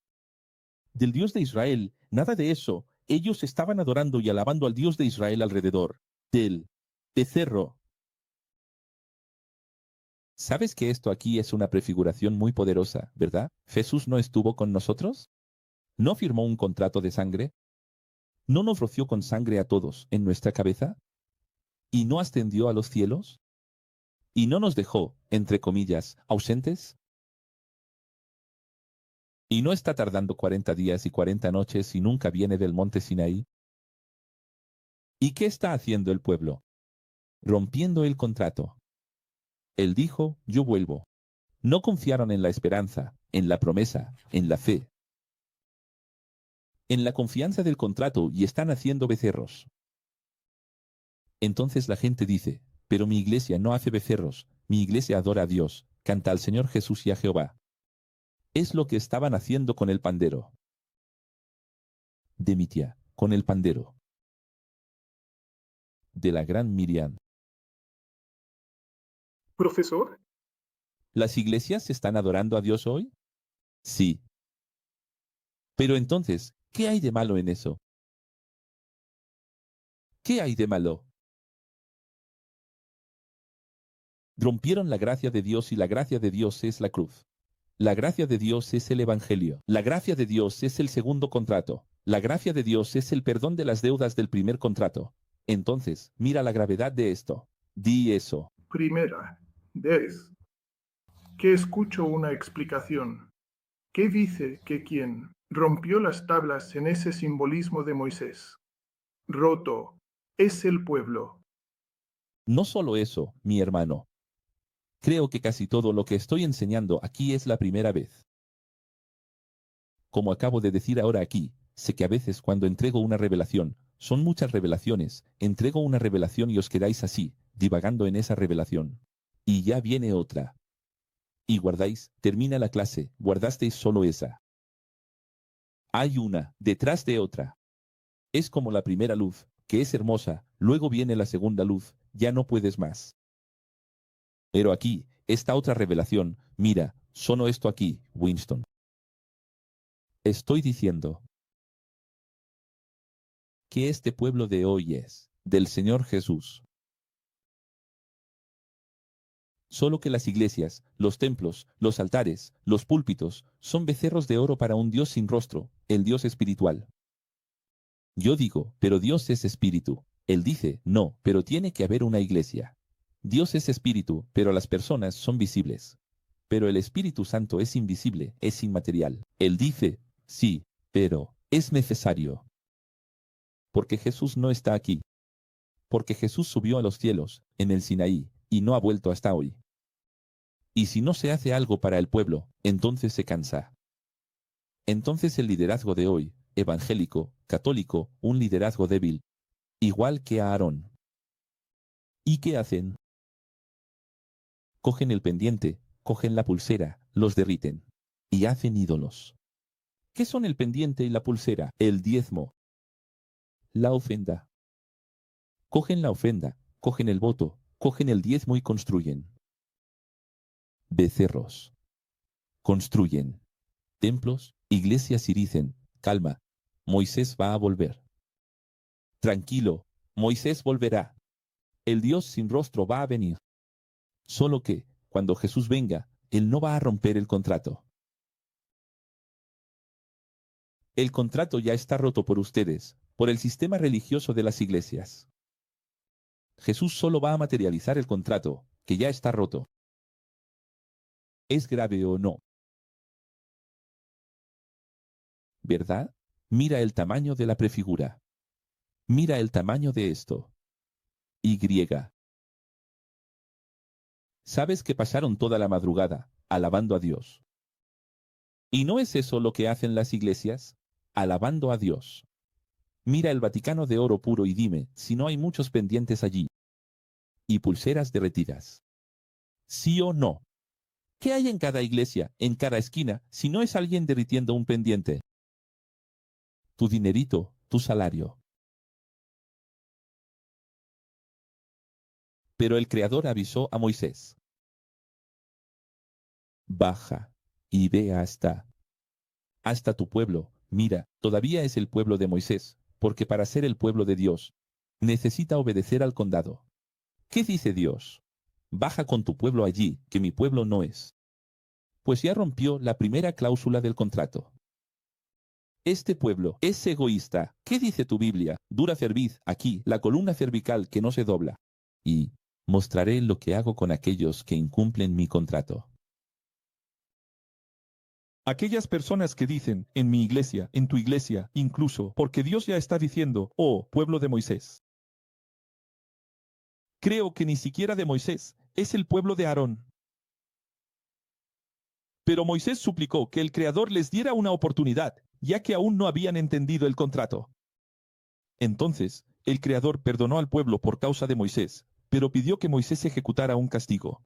Del Dios de Israel, nada de eso. Ellos estaban adorando y alabando al Dios de Israel alrededor. Del becerro. ¿Sabes que esto aquí es una prefiguración muy poderosa, verdad? ¿Jesús no estuvo con nosotros? ¿No firmó un contrato de sangre? ¿No nos roció con sangre a todos en nuestra cabeza? ¿Y no ascendió a los cielos? ¿Y no nos dejó, entre comillas, ausentes? ¿Y no está tardando 40 días y 40 noches y nunca viene del monte Sinaí? ¿Y qué está haciendo el pueblo? Rompiendo el contrato. Él dijo, yo vuelvo. No confiaron en la esperanza, en la promesa, en la fe. En la confianza del contrato y están haciendo becerros. Entonces la gente dice, pero mi iglesia no hace becerros, mi iglesia adora a Dios, canta al Señor Jesús y a Jehová. Es lo que estaban haciendo con el pandero. De mi tía, con el pandero. De la gran Miriam. Profesor, ¿Las iglesias están adorando a Dios hoy? Sí. Pero entonces, ¿qué hay de malo en eso? ¿Qué hay de malo? Rompieron la gracia de Dios y la gracia de Dios es la cruz. La gracia de Dios es el Evangelio. La gracia de Dios es el segundo contrato. La gracia de Dios es el perdón de las deudas del primer contrato. Entonces, mira la gravedad de esto. Di eso. primera vez que escucho una explicación. ¿Qué dice que quien rompió las tablas en ese simbolismo de Moisés, roto, es el pueblo? No solo eso, mi hermano. Creo que casi todo lo que estoy enseñando aquí es la primera vez. Como acabo de decir ahora aquí, sé que a veces cuando entrego una revelación, son muchas revelaciones, entrego una revelación y os quedáis así, divagando en esa revelación. Y ya viene otra. Y guardáis, termina la clase, guardasteis solo esa. Hay una, detrás de otra. Es como la primera luz, que es hermosa, luego viene la segunda luz, ya no puedes más. Pero aquí, esta otra revelación, mira, solo esto aquí, Winston. Estoy diciendo que este pueblo de hoy es del Señor Jesús. Solo que las iglesias, los templos, los altares, los púlpitos, son becerros de oro para un Dios sin rostro, el Dios espiritual. Yo digo, pero Dios es espíritu. Él dice, no, pero tiene que haber una iglesia. Dios es espíritu, pero las personas son visibles. Pero el Espíritu Santo es invisible, es inmaterial. Él dice, sí, pero es necesario. Porque Jesús no está aquí. Porque Jesús subió a los cielos, en el Sinaí, y no ha vuelto hasta hoy. Y si no se hace algo para el pueblo, entonces se cansa. Entonces el liderazgo de hoy, evangélico, católico, un liderazgo débil, igual que a Aarón. ¿Y qué hacen? Cogen el pendiente, cogen la pulsera, los derriten, y hacen ídolos. ¿Qué son el pendiente y la pulsera? El diezmo. La ofrenda. Cogen la ofrenda, cogen el voto, cogen el diezmo y construyen. Becerros. Construyen. Templos, iglesias y dicen, calma, Moisés va a volver. Tranquilo, Moisés volverá. El Dios sin rostro va a venir. Solo que, cuando Jesús venga, Él no va a romper el contrato. El contrato ya está roto por ustedes, por el sistema religioso de las iglesias. Jesús solo va a materializar el contrato, que ya está roto. ¿Es grave o no? ¿Verdad? Mira el tamaño de la prefigura. Mira el tamaño de esto. Y. ¿Sabes que pasaron toda la madrugada, alabando a Dios? ¿Y no es eso lo que hacen las iglesias? Alabando a Dios. Mira el Vaticano de oro puro y dime si no hay muchos pendientes allí. Y pulseras derretidas. ¿Sí o no? ¿Qué hay en cada iglesia, en cada esquina, si no es alguien derritiendo un pendiente? Tu dinerito, tu salario. Pero el Creador avisó a Moisés: baja y ve hasta tu pueblo. Mira, todavía es el pueblo de Moisés, porque para ser el pueblo de Dios, necesita obedecer al condado. ¿Qué dice Dios? Baja con tu pueblo allí, que mi pueblo no es. Pues ya rompió la primera cláusula del contrato. Este pueblo es egoísta. ¿Qué dice tu Biblia? Dura cerviz, aquí, la columna cervical que no se dobla. Y mostraré lo que hago con aquellos que incumplen mi contrato. Aquellas personas que dicen, en mi iglesia, en tu iglesia, incluso, porque Dios ya está diciendo, oh, pueblo de Moisés. Creo que ni siquiera de Moisés, es el pueblo de Aarón. Pero Moisés suplicó que el Creador les diera una oportunidad, ya que aún no habían entendido el contrato. Entonces, el Creador perdonó al pueblo por causa de Moisés, pero pidió que Moisés ejecutara un castigo.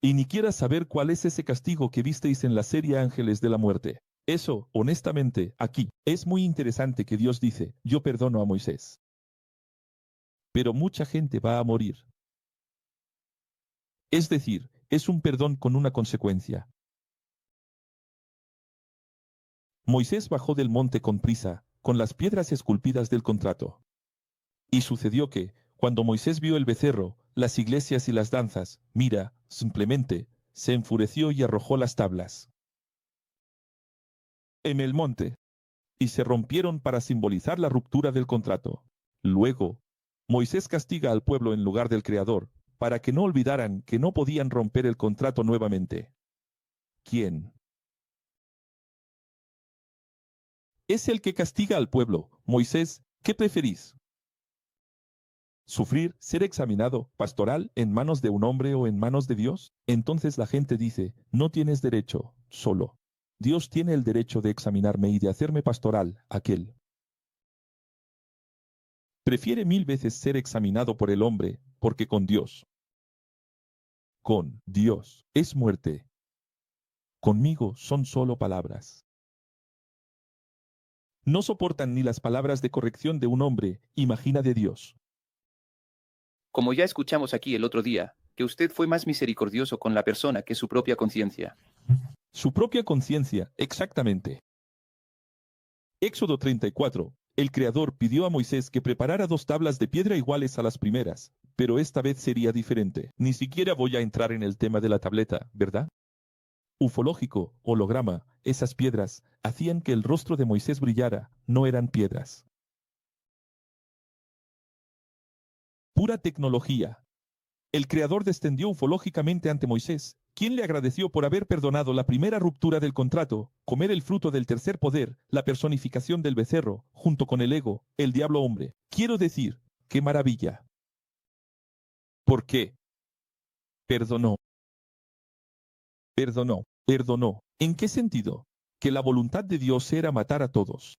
Y ni quieras saber cuál es ese castigo que visteis en la serie Ángeles de la Muerte. Eso, honestamente, aquí, es muy interesante que Dios dice, yo perdono a Moisés. Pero mucha gente va a morir. Es decir, es un perdón con una consecuencia. Moisés bajó del monte con prisa, con las piedras esculpidas del contrato. Y sucedió que, cuando Moisés vio el becerro, las iglesias y las danzas, mira, simplemente, se enfureció y arrojó las tablas en el monte, y se rompieron para simbolizar la ruptura del contrato. Luego, Moisés castiga al pueblo en lugar del Creador, para que no olvidaran que no podían romper el contrato nuevamente. ¿Quién? Es el que castiga al pueblo. Moisés, ¿qué preferís? ¿Sufrir, ser examinado, pastoral, en manos de un hombre o en manos de Dios? Entonces la gente dice, no tienes derecho, solo. Dios tiene el derecho de examinarme y de hacerme pastoral, aquel. Prefiere 1000 veces ser examinado por el hombre, porque con Dios es muerte. Conmigo son solo palabras. No soportan ni las palabras de corrección de un hombre, imagina de Dios. Como ya escuchamos aquí el otro día, que usted fue más misericordioso con la persona que su propia conciencia. Su propia conciencia, exactamente. Éxodo 34. El Creador pidió a Moisés que preparara 2 tablas de piedra iguales a las primeras, pero esta vez sería diferente. Ni siquiera voy a entrar en el tema de la tableta, ¿verdad? Ufológico, holograma, esas piedras hacían que el rostro de Moisés brillara, no eran piedras. Pura tecnología. El Creador descendió ufológicamente ante Moisés, quien le agradeció por haber perdonado la primera ruptura del contrato, comer el fruto del tercer poder, la personificación del becerro, junto con el ego, el diablo hombre. Quiero decir, ¡qué maravilla! ¿Por qué? Perdonó. Perdonó. ¿En qué sentido? Que la voluntad de Dios era matar a todos.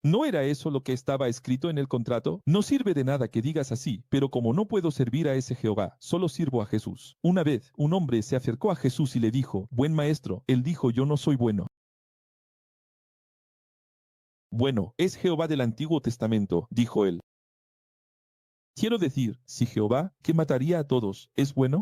¿No era eso lo que estaba escrito en el contrato? No sirve de nada que digas así, pero como no puedo servir a ese Jehová, solo sirvo a Jesús. Una vez, un hombre se acercó a Jesús y le dijo, buen maestro, él dijo, yo no soy bueno. Bueno, es Jehová del Antiguo Testamento, dijo él. Quiero decir, si Jehová, que mataría a todos, es bueno.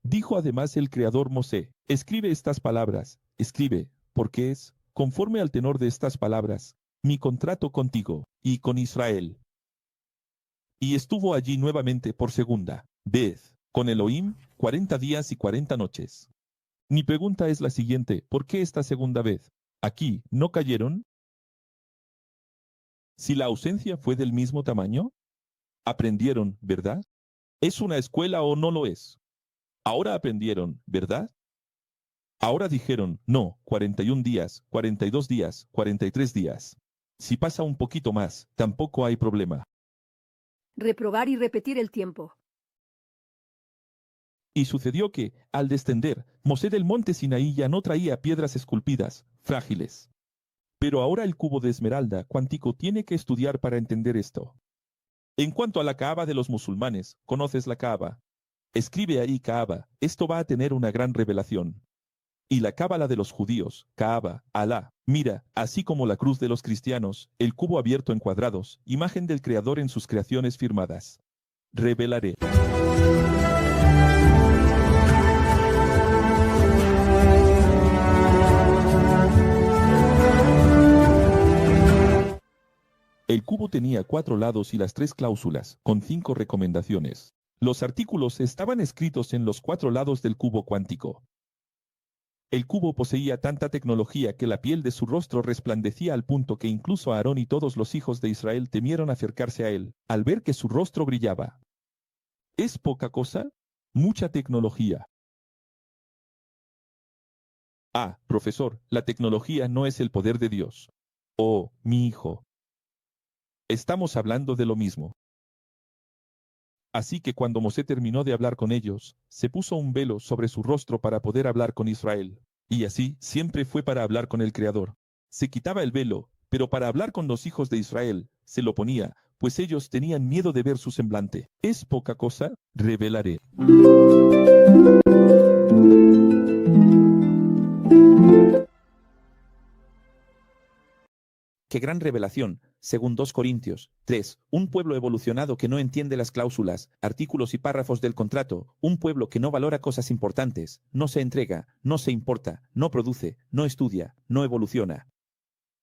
Dijo además el Creador Mosé, escribe estas palabras, escribe, porque es, conforme al tenor de estas palabras, mi contrato contigo, y con Israel. Y estuvo allí nuevamente por segunda vez, con Elohim, 40 días y 40 noches. Mi pregunta es la siguiente, ¿por qué esta segunda vez? ¿Aquí no cayeron? Si la ausencia fue del mismo tamaño, aprendieron, ¿verdad? ¿Es una escuela o no lo es? Ahora aprendieron, ¿verdad? Ahora dijeron, no, 41 días, 42 días, 43 días. Si pasa un poquito más, tampoco hay problema. Reprobar y repetir el tiempo. Y sucedió que, al descender, Mosé del monte Sinaí ya no traía piedras esculpidas, frágiles. Pero ahora el cubo de esmeralda cuántico tiene que estudiar para entender esto. En cuanto a la Kaaba de los musulmanes, conoces la Kaaba. Escribe ahí Kaaba, esto va a tener una gran revelación. Y la cábala de los judíos, Kaaba, Alá, mira, así como la cruz de los cristianos, el cubo abierto en cuadrados, imagen del Creador en sus creaciones firmadas. Revelaré. El cubo tenía 4 lados y las 3 cláusulas, con 5 recomendaciones. Los artículos estaban escritos en los 4 lados del cubo cuántico. El cubo poseía tanta tecnología que la piel de su rostro resplandecía al punto que incluso Aarón y todos los hijos de Israel temieron acercarse a él, al ver que su rostro brillaba. ¿Es poca cosa? Mucha tecnología. Ah, profesor, la tecnología no es el poder de Dios. Oh, mi hijo. Estamos hablando de lo mismo. Así que cuando Mosé terminó de hablar con ellos, se puso un velo sobre su rostro para poder hablar con Israel. Y así siempre fue para hablar con el Creador. Se quitaba el velo, pero para hablar con los hijos de Israel, se lo ponía, pues ellos tenían miedo de ver su semblante. ¿Es poca cosa? Revelaré. ¡Qué gran revelación! Según 2 Corintios 3, un pueblo evolucionado que no entiende las cláusulas, artículos y párrafos del contrato, un pueblo que no valora cosas importantes, no se entrega, no se importa, no produce, no estudia, no evoluciona.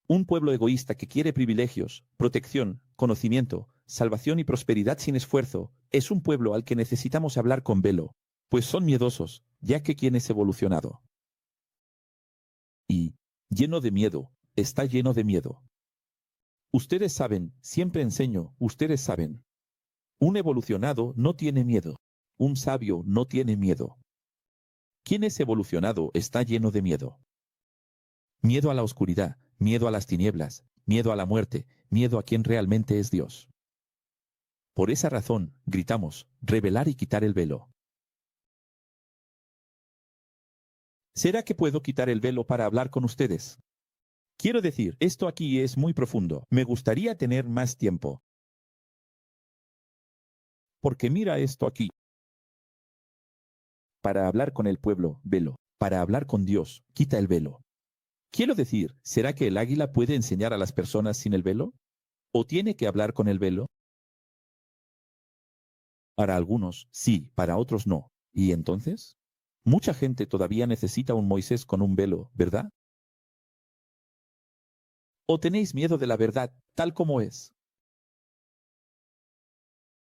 Un pueblo egoísta que quiere privilegios, protección, conocimiento, salvación y prosperidad sin esfuerzo, es un pueblo al que necesitamos hablar con velo, pues son miedosos, ya que quien es evolucionado. Y, lleno de miedo, está lleno de miedo. Ustedes saben, siempre enseño, ustedes saben. Un evolucionado no tiene miedo. Un sabio no tiene miedo. Quien es evolucionado está lleno de miedo. Miedo a la oscuridad, miedo a las tinieblas, miedo a la muerte, miedo a quien realmente es Dios. Por esa razón, gritamos, revelar y quitar el velo. ¿Será que puedo quitar el velo para hablar con ustedes? Quiero decir, esto aquí es muy profundo. Me gustaría tener más tiempo. Porque mira esto aquí. Para hablar con el pueblo, velo. Para hablar con Dios, quita el velo. Quiero decir, ¿será que el águila puede enseñar a las personas sin el velo? ¿O tiene que hablar con el velo? Para algunos, sí, para otros no. ¿Y entonces? Mucha gente todavía necesita un Moisés con un velo, ¿verdad? ¿O tenéis miedo de la verdad, tal como es?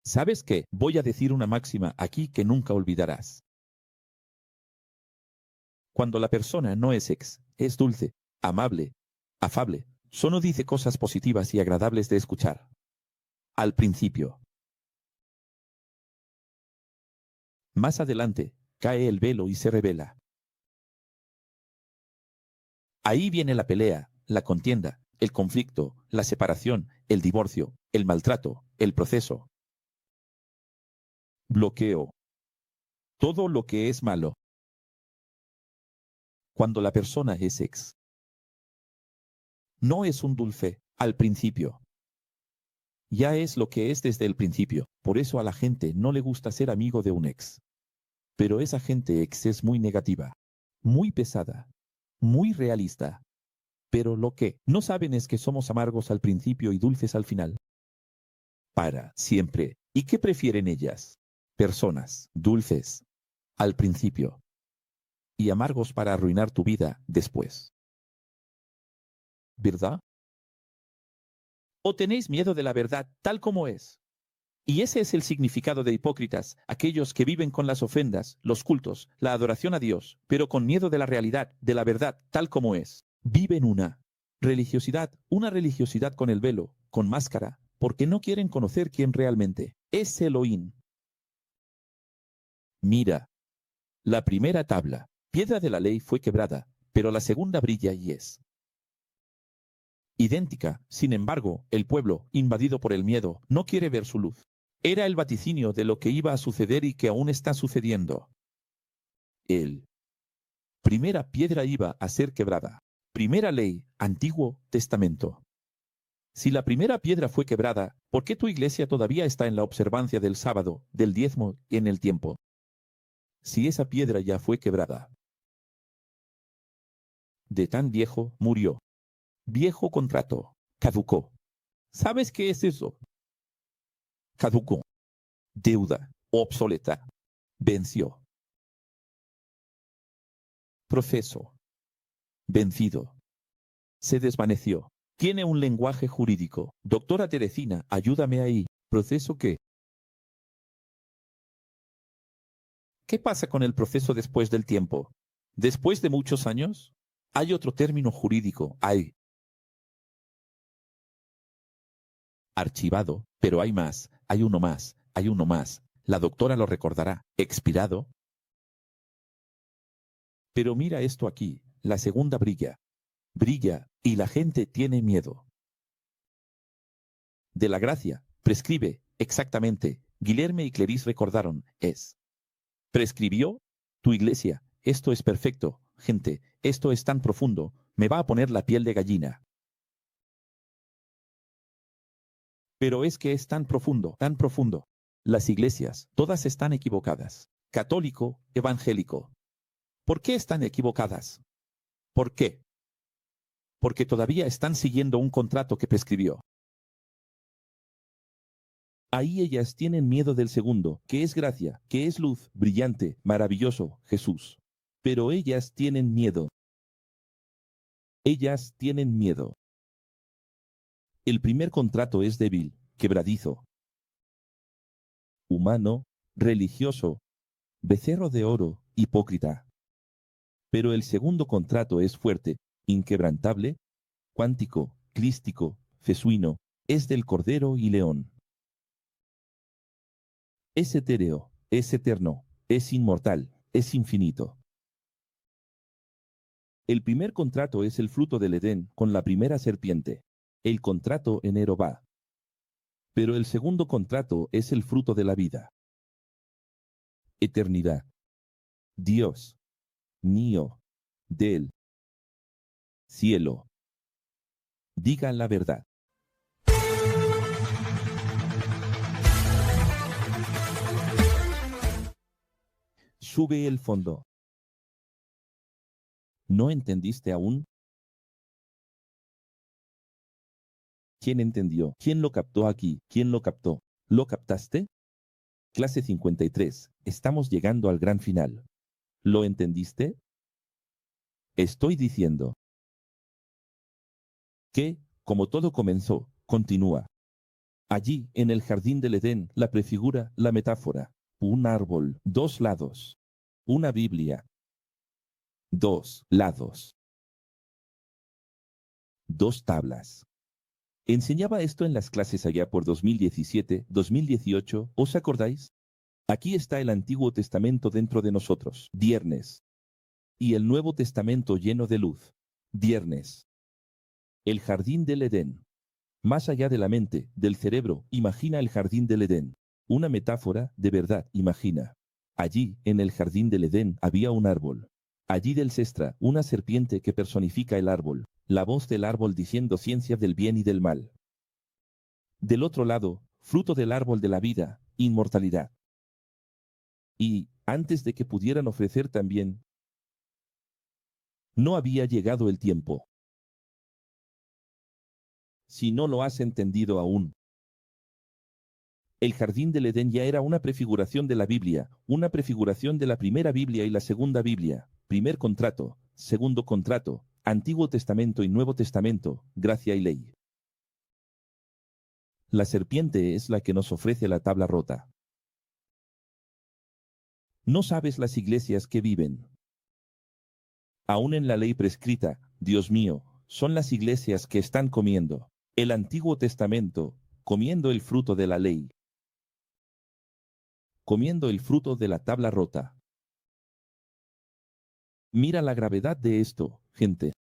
¿Sabes qué? Voy a decir una máxima aquí que nunca olvidarás. Cuando la persona no es dulce, amable, afable, solo dice cosas positivas y agradables de escuchar. Al principio. Más adelante, cae el velo y se revela. Ahí viene la pelea, la contienda, el conflicto, la separación, el divorcio, el maltrato, el proceso. Bloqueo. Todo lo que es malo. Cuando la persona es no es un dulce, al principio. Ya es lo que es desde el principio, por eso a la gente no le gusta ser amigo de un ex. Pero esa gente es muy negativa, muy pesada, muy realista. Pero lo que no saben es que somos amargos al principio y dulces al final. Para siempre. ¿Y qué prefieren ellas? Personas dulces al principio y amargos para arruinar tu vida después. ¿Verdad? ¿O tenéis miedo de la verdad tal como es? Y ese es el significado de hipócritas, aquellos que viven con las ofrendas, los cultos, la adoración a Dios, pero con miedo de la realidad, de la verdad tal como es. Viven una religiosidad con el velo, con máscara, porque no quieren conocer quién realmente es Elohim. Mira, la primera tabla, piedra de la ley, fue quebrada, pero la segunda brilla y es idéntica. Sin embargo, el pueblo, invadido por el miedo, no quiere ver su luz. Era el vaticinio de lo que iba a suceder y que aún está sucediendo. El primera piedra iba a ser quebrada. Primera ley, Antiguo Testamento. Si la primera piedra fue quebrada, ¿Por qué tu iglesia todavía está en la observancia del sábado, del diezmo, en el tiempo? Si esa piedra ya fue quebrada. De tan viejo, murió. Viejo contrato, caducó. ¿Sabes qué es eso? Caducó. Deuda, obsoleta. Venció. Proceso. Vencido. Se desvaneció. Tiene un lenguaje jurídico. Doctora Teresina, ayúdame ahí. ¿Proceso qué? ¿Qué pasa con el proceso después del tiempo? ¿Después de muchos años? Hay otro término jurídico. Hay archivado, pero hay más. Hay uno más. Hay uno más. La doctora lo recordará. Expirado. Pero mira esto aquí. La segunda brilla. Brilla, y la gente tiene miedo. De la gracia, prescribe, exactamente. Guilherme y Cleris recordaron, es. Prescribió tu iglesia. Esto es perfecto, gente, esto es tan profundo, me va a poner la piel de gallina. Pero es que es tan profundo, tan profundo. Las iglesias, todas están equivocadas. Católico, evangélico. ¿Por qué están equivocadas? ¿Por qué? Porque todavía están siguiendo un contrato que prescribió. Ahí ellas tienen miedo del segundo, que es gracia, que es luz, brillante, maravilloso, Jesús. Pero ellas tienen miedo. Ellas tienen miedo. El primer contrato es débil, quebradizo, humano, religioso, becerro de oro, hipócrita. Pero el segundo contrato es fuerte, inquebrantable, cuántico, clístico, fesuino, es del Cordero y León. Es etéreo, es eterno, es inmortal, es infinito. El primer contrato es el fruto del Edén con la primera serpiente. El contrato enero va. Pero el segundo contrato es el fruto de la vida. Eternidad. Dios. Mío. Del. Cielo. Diga la verdad. Sube el fondo. ¿No entendiste aún? ¿Quién entendió? ¿Quién lo captó aquí? ¿Quién lo captó? ¿Lo captaste? Clase 53. Estamos llegando al gran final. ¿Lo entendiste? Estoy diciendo que, como todo comenzó, continúa. Allí, en el jardín del Edén, la prefigura, la metáfora. Un árbol, dos lados. Una Biblia. Dos lados. Dos tablas. Enseñaba esto en las clases allá por 2017, 2018, ¿os acordáis? Aquí está el Antiguo Testamento dentro de nosotros, viernes. Y el Nuevo Testamento lleno de luz, viernes. El jardín del Edén. Más allá de la mente, del cerebro, imagina el jardín del Edén. Una metáfora, de verdad, imagina. Allí, en el jardín del Edén, había un árbol. Allí del cestra, una serpiente que personifica el árbol. La voz del árbol diciendo ciencia del bien y del mal. Del otro lado, fruto del árbol de la vida, inmortalidad. Y, antes de que pudieran ofrecer también, no había llegado el tiempo. Si no lo has entendido aún. El jardín del Edén ya era una prefiguración de la Biblia, una prefiguración de la primera Biblia y la segunda Biblia, primer contrato, segundo contrato, Antiguo Testamento y Nuevo Testamento, gracia y ley. La serpiente es la que nos ofrece la tabla rota. No sabes las iglesias que viven. Aún en la ley prescrita, Dios mío, son las iglesias que están comiendo el Antiguo Testamento, comiendo el fruto de la ley, comiendo el fruto de la tabla rota. Mira la gravedad de esto, gente.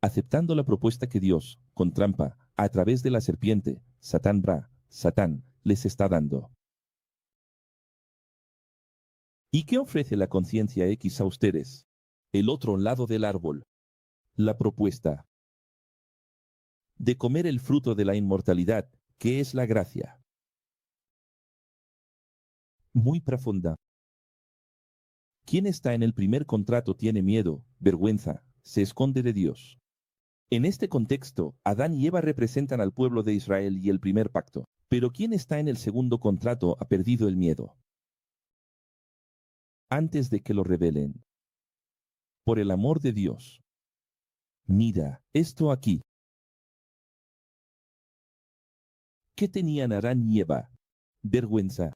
Aceptando la propuesta que Dios, con trampa, a través de la serpiente, Satán, les está dando. ¿Y qué ofrece la conciencia X a ustedes? El otro lado del árbol. La propuesta de comer el fruto de la inmortalidad, ¿Qué es la gracia? Muy profunda. Quien está en el primer contrato tiene miedo, vergüenza, se esconde de Dios. En este contexto, Adán y Eva representan al pueblo de Israel y el primer pacto. Pero quien está en el segundo contrato ha perdido el miedo. Antes de que lo revelen. Por el amor de Dios. Mira, esto aquí. ¿Qué tenían Adán y Eva? Vergüenza.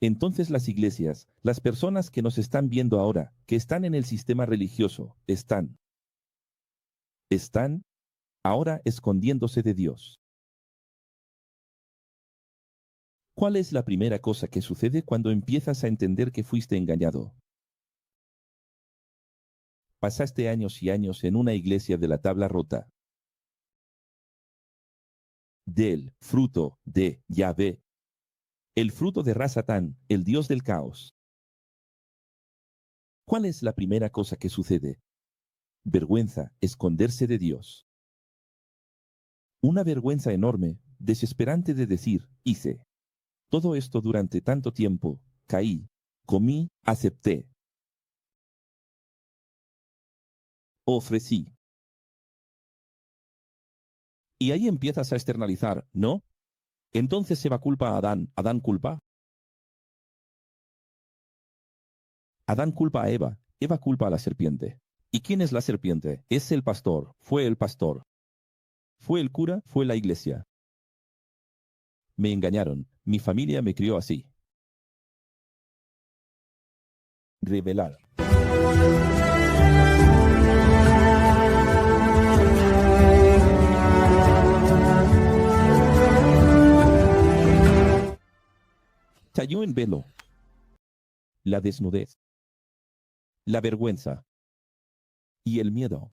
Entonces las iglesias, las personas que nos están viendo ahora, que están en el sistema religioso, están ahora escondiéndose de Dios. ¿Cuál es la primera cosa que sucede cuando empiezas a entender que fuiste engañado? Pasaste años y años en una iglesia de la tabla rota. Del fruto de Yahvé. El fruto de Ra-Satán, el dios del caos. ¿Cuál es la primera cosa que sucede? Vergüenza, esconderse de Dios. Una vergüenza enorme, desesperante de decir, hice. Todo esto durante tanto tiempo, caí, comí, acepté. Ofrecí. Y ahí empiezas a externalizar, ¿no? Entonces se va culpa a Adán. ¿Adán culpa? Adán culpa a Eva. Eva culpa a la serpiente. ¿Y quién es la serpiente? Es el pastor. Fue el pastor. Fue el cura. Fue la iglesia. Me engañaron. Mi familia me crió así. Revelar. Cayó en velo. La desnudez. La vergüenza. Y el miedo.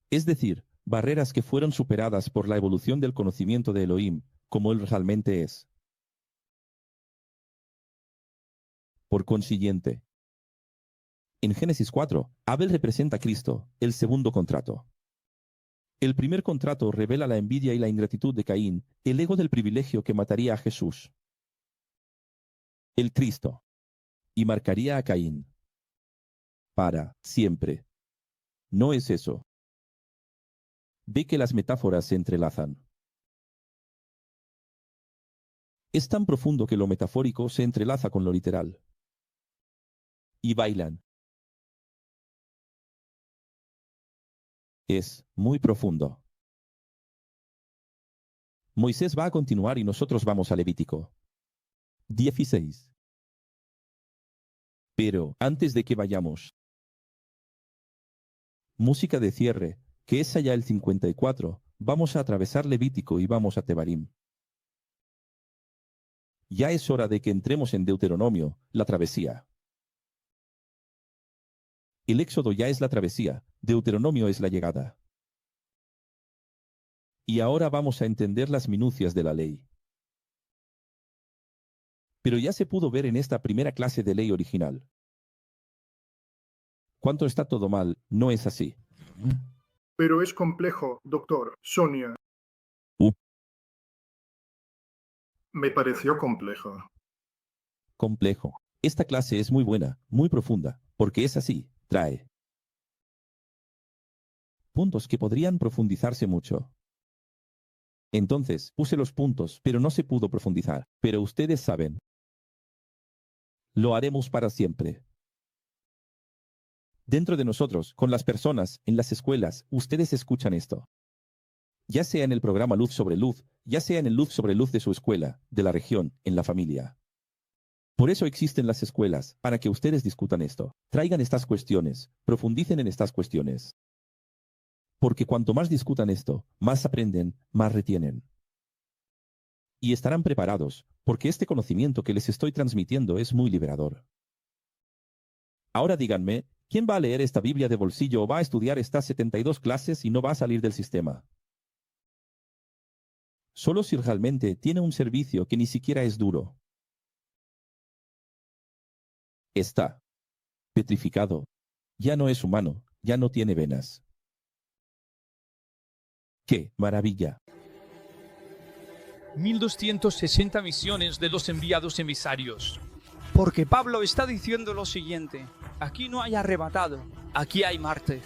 Es decir, barreras que fueron superadas por la evolución del conocimiento de Elohim, como él realmente es. Por consiguiente, en Génesis 4, Abel representa a Cristo, el segundo contrato. El primer contrato revela la envidia y la ingratitud de Caín, el ego del privilegio que mataría a Jesús. El Cristo. Y marcaría a Caín. Para siempre. No es eso. Ve que las metáforas se entrelazan. Es tan profundo que lo metafórico se entrelaza con lo literal. Y bailan. Es muy profundo. Moisés va a continuar y nosotros vamos a Levítico 16. Pero, antes de que vayamos, música de cierre, que es allá el 54, vamos a atravesar Levítico y vamos a Tebarim. Ya es hora de que entremos en Deuteronomio, la travesía. El Éxodo ya es la travesía, Deuteronomio es la llegada. Y ahora vamos a entender las minucias de la ley. Pero ya se pudo ver en esta primera clase de ley original. Cuánto está todo mal, no es así. Pero es complejo, doctor. Sonia. Me pareció complejo. Complejo. Esta clase es muy buena, muy profunda, porque es así, trae puntos que podrían profundizarse mucho. Entonces, puse los puntos, pero no se pudo profundizar. Pero ustedes saben. Lo haremos para siempre. Dentro de nosotros, con las personas, en las escuelas, ustedes escuchan esto. Ya sea en el programa Luz sobre Luz, ya sea en el Luz sobre Luz de su escuela, de la región, en la familia. Por eso existen las escuelas, para que ustedes discutan esto, traigan estas cuestiones, profundicen en estas cuestiones. Porque cuanto más discutan esto, más aprenden, más retienen. Y estarán preparados, porque este conocimiento que les estoy transmitiendo es muy liberador. Ahora díganme, ¿quién va a leer esta Biblia de bolsillo o va a estudiar estas 72 clases y no va a salir del sistema? Solo si realmente tiene un servicio que ni siquiera es duro. Está petrificado. Ya no es humano, ya no tiene venas. ¡Qué maravilla! 1260 misiones de los enviados emisarios. Porque Pablo está diciendo lo siguiente: aquí no hay arrebatado, aquí hay Marte.